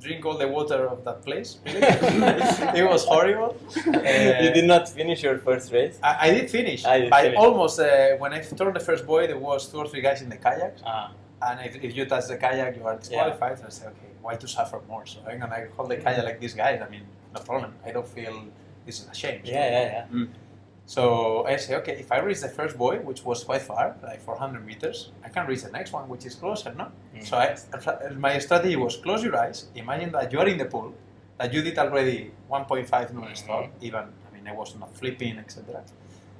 drink all the water of that place. It was horrible. You did not finish your first race? I did finish. Almost, when I turned the first buoy, there was 2 or 3 guys in the kayaks. And if you touch the kayak, you are disqualified. So I say, okay, why to suffer more? So I'm gonna hold the kayak like these guys. No problem. I don't feel this is a shame. So I say, okay, if I reach the first buoy, which was quite far, like 400 meters, I can reach the next one, which is closer, no? So my strategy was close your eyes, imagine that you are in the pool, that you did already 1.5 non-stop, even, I mean, I was not flipping, etc.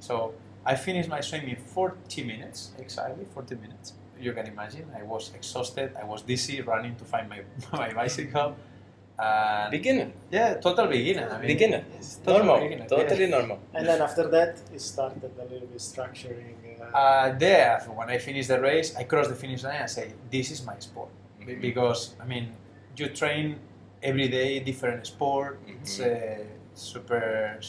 So I finished my swim in 40 minutes, exactly 40 minutes. You can imagine, I was exhausted, I was dizzy, running to find my bicycle. Beginner. Yeah, total beginner. I mean, Beginner. it's Normal. beginner, Totally yeah. normal. And then after that, you started a little bit structuring. There, when I finished the race, I crossed the finish line and say, this is my sport. Because, I mean, you train every day, different sport. It's super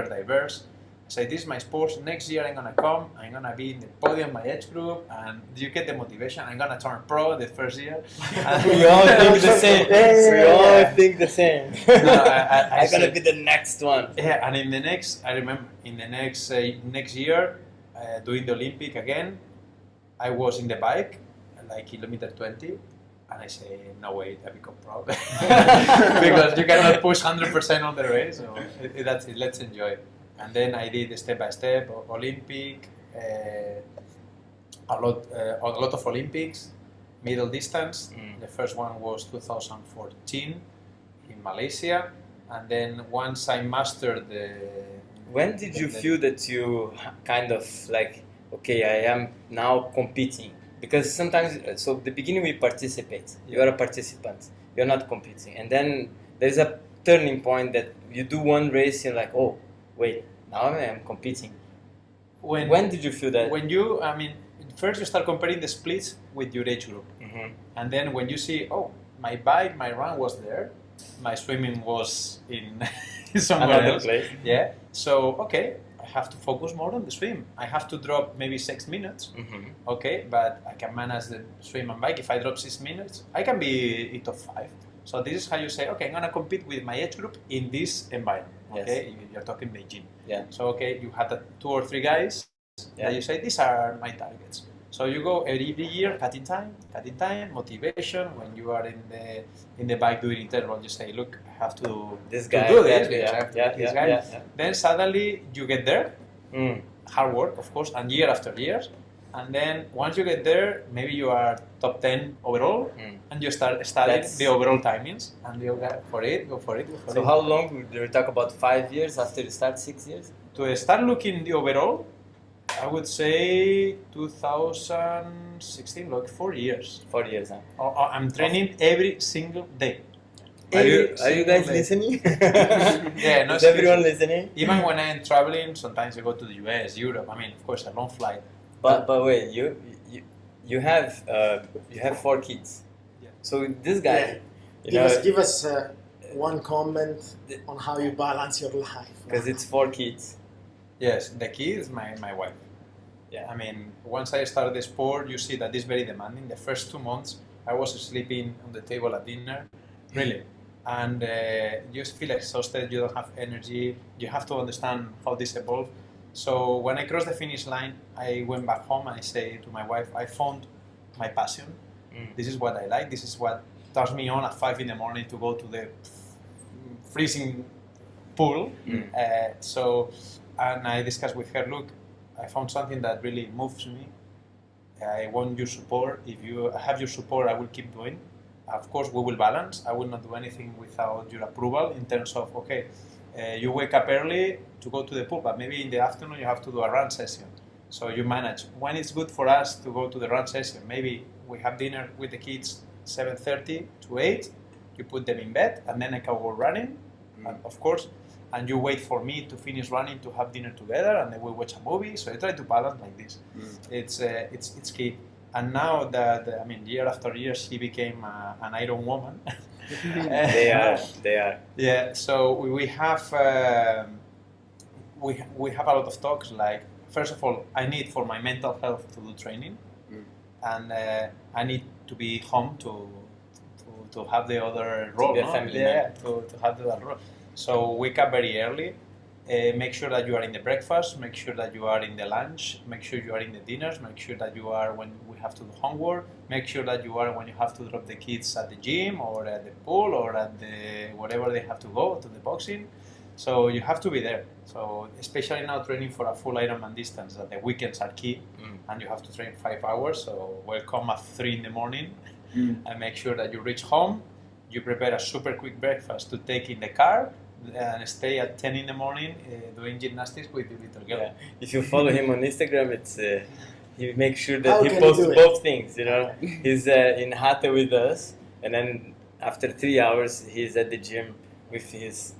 diverse. I say, this is my sport. Next year I'm gonna come, I'm gonna be in the podium, my age group, and you get the motivation. I'm gonna turn pro the first year. We all think the same. We all think the same. I'm gonna be the next one. Yeah, and in the next, I remember, in the next year, doing the Olympic again, I was in the bike, like kilometer 20, and I say, no way, I become pro. Because you cannot push 100% on the race, so that's it, let's enjoy it. And then I did step-by-step, Olympic, a lot of Olympics, middle distance. The first one was 2014 in Malaysia. And then once I mastered the... When did you feel that you kind of like, okay, I am now competing? Because sometimes, so the beginning we participate, you are a participant, you're not competing. And then there's a turning point that you do one race, you're like, oh, wait, now I am competing. When did you feel that? When you, I mean, first you start comparing the splits with your age group. And then when you see, oh, my bike, my run was there, my swimming was in somewhere else. Place. Yeah. So, okay, I have to focus more on the swim. I have to drop maybe 6 minutes. Okay, but I can manage the swim and bike. If I drop 6 minutes, I can be in top 5. So this is how you say, okay, I'm gonna compete with my age group in this environment. Okay, Yes. you're talking Beijing. Yeah. So okay, you had 2 or 3 guys that you say these are my targets. So you go every year, cutting time, motivation. When you are in the bike doing interval, you say, look, I have to do this. Then suddenly you get there, hard work, of course, and year after year. And then once you get there, maybe you are top 10 overall, and you start studying the overall timings, and you go for it. So how long do we talk about? 5 years after you start, 6 years? To start looking the overall, I would say 2016, like 4 years. 4 years, huh? I'm training every single day. Are you guys listening? Yeah, no. Is everyone listening? Even when I'm traveling, sometimes I go to the US, Europe. I mean, of course, a long flight. But wait, you have 4 kids. Yeah. So this guy, Give us one comment on how you balance your life. because it's 4 kids. Yes, the key is my wife. Yeah. I mean, once I started the sport, you see that it's very demanding. The first 2 months, I was sleeping on the table at dinner, really. And you feel exhausted, you don't have energy, you have to understand how this evolved. So when I crossed the finish line, I went back home and I say to my wife, I found my passion. This is what I like, this is what turns me on at 5 in the morning to go to the freezing pool. And I discussed with her, look, I found something that really moves me. I want your support. If you have your support, I will keep doing. Of course, we will balance. I will not do anything without your approval in terms of, okay, you wake up early to go to the pool, but maybe in the afternoon you have to do a run session. So you manage. When it's good for us to go to the run session, maybe we have dinner with the kids 7:30 to 8, you put them in bed, and then I can go running, of course, and you wait for me to finish running to have dinner together, and then we watch a movie. So I try to balance like this. It's key. And now that, I mean, year after year, she became an Iron Woman. They are. Yeah, so we have we have a lot of talks. Like, first of all, I need for my mental health to do training, and I need to be home to have the other role. To be a family man. To have the other role. So wake up very early. Make sure that you are in the breakfast. Make sure that you are in the lunch. Make sure you are in the dinners. Make sure that you are when we have to do homework. Make sure that you are when you have to drop the kids at the gym or at the pool or at the whatever they have to go to the boxing. So you have to be there. So especially now training for a full Ironman distance, that the weekends are key, and you have to train 5 hours. So welcome at 3 in the morning, and make sure that you reach home. You prepare a super quick breakfast to take in the car, and stay at 10 in the morning doing gymnastics with the little girl. Yeah. If you follow him on Instagram, it's he makes sure that How he can he posts do it? both things. You know, he's in Hatta with us, and then after 3 hours, he's at the gym with his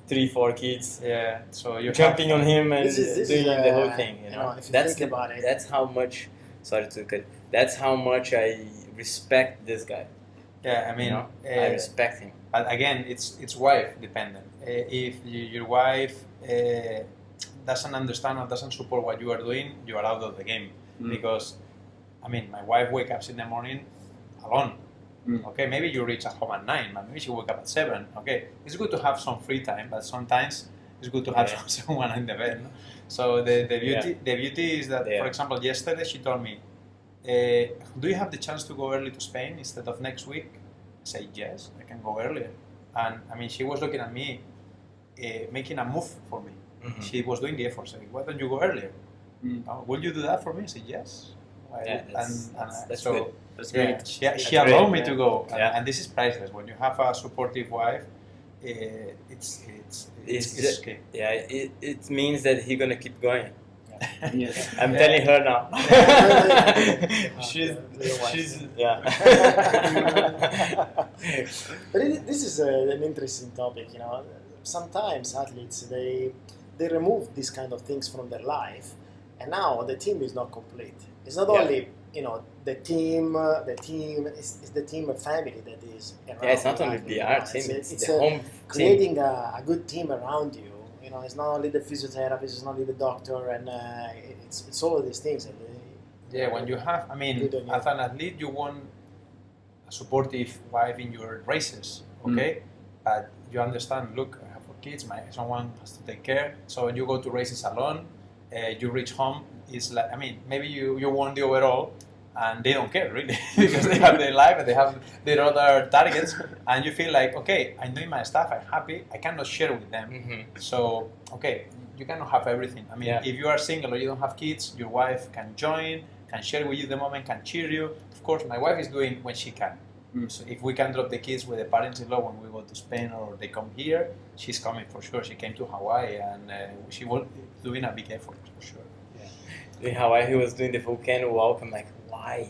3-4 kids. Yeah, so you Jumping on him and This is, doing the whole thing. You know, if you that's think about it. That's how much. Sorry to cut. That's how much I respect this guy. Yeah, I mean, You know, I respect him. but again, it's wife dependent. If your wife doesn't understand or doesn't support what you are doing, you are out of the game. Because, I mean, my wife wakes up in the morning alone. Okay, maybe you reach at home at 9, but maybe she wake up at 7. Okay, it's good to have some free time, but sometimes it's good to have someone in the bed. No? So the beauty is that, for example, yesterday she told me, do you have the chance to go early to Spain instead of next week? I said, yes, I can go earlier. And I mean, she was looking at me, making a move for me. She was doing the effort, saying, why don't you go earlier? Will you do that for me? I said, yes. That's so, good. That's yeah, great. she allowed me Yeah. to go, Yeah. and this is priceless. When you have a supportive wife, it's It's key. Yeah, it means that he's gonna keep going. Yes. I'm telling her now. Yeah. she's yeah. But this is an interesting topic. You know, sometimes athletes they remove these kind of things from their life, and now the team is not complete. It's not only the team. The team is the team of family that is around. Yeah, it's not the only athlete, the you know. art team, it's the home team. Creating a good team around you. You know, it's not only the physiotherapist, it's not only the doctor, and it's all of these things. And Yeah, when you have, I mean, Good on you. as an athlete, you want a supportive wife in your races, okay? But you understand, look, I have 4 kids, someone has to take care. So when you go to races alone, you reach home, it's like, I mean, maybe you won the overall, and they don't care really, because they have their life and they have their other targets, and you feel like, okay, I'm doing my stuff, I'm happy, I cannot share with them. So, okay, you cannot have everything. I mean, if you are single or you don't have kids, your wife can join, can share with you the moment, can cheer you. Of course, my wife is doing when she can. So if we can drop the kids with the parents-in-law when we go to Spain or they come here, she's coming for sure. She came to Hawaii and she was doing a big effort for sure. In Hawaii, he was doing the volcano walk. I'm like, why?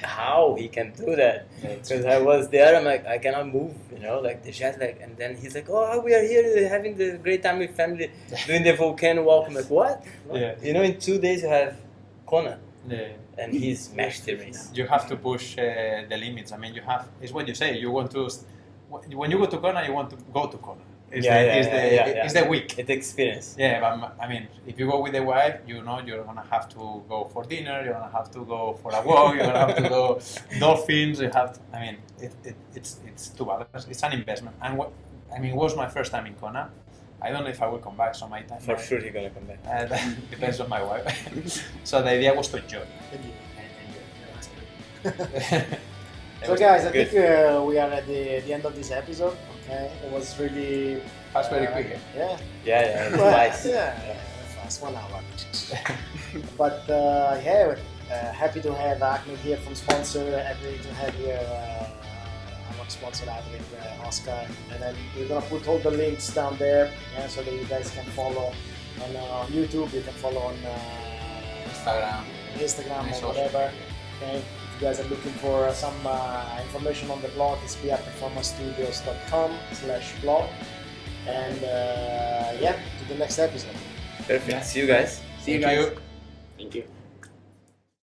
How he can do that? Because I was there, I'm like, I cannot move, you know, like the jet lag. And then he's like, oh, we are here having the great time with family, doing the volcano walk. I'm like, what? Yeah. You know, in 2 days you have Kona. Yeah. And he's smashed the race. You have to push the limits. I mean, you have, it's what you say, you want to, when you go to Kona, you want to go to Kona. It's the week. It's experience. Yeah, but I mean, if you go with the wife, you know you're gonna have to go for dinner. You're gonna have to go for a walk. You're gonna have to go dolphins. You have to. I mean, it's too balanced. It's an investment. And it was my first time in Kona. I don't know if I will come back. So my time. For sure, he's gonna come back. Depends on my wife. So the idea was to enjoy. So guys, I think we are at the end of this episode. Okay, it was really Passed very quick. Yeah. Yeah, it's Well, nice. yeah, fast 1 hour. But happy to have Ahmed here from Sponsor. Happy to have here our sponsor athlete Oscar. And then we're gonna put all the links down there, so that you guys can follow on YouTube. You can follow on Instagram or whatever. Okay. If you guys are looking for some information on the blog, it's brperformancestudios.com/blog. And to the next episode. Perfect. See you guys. See you guys. Thank you.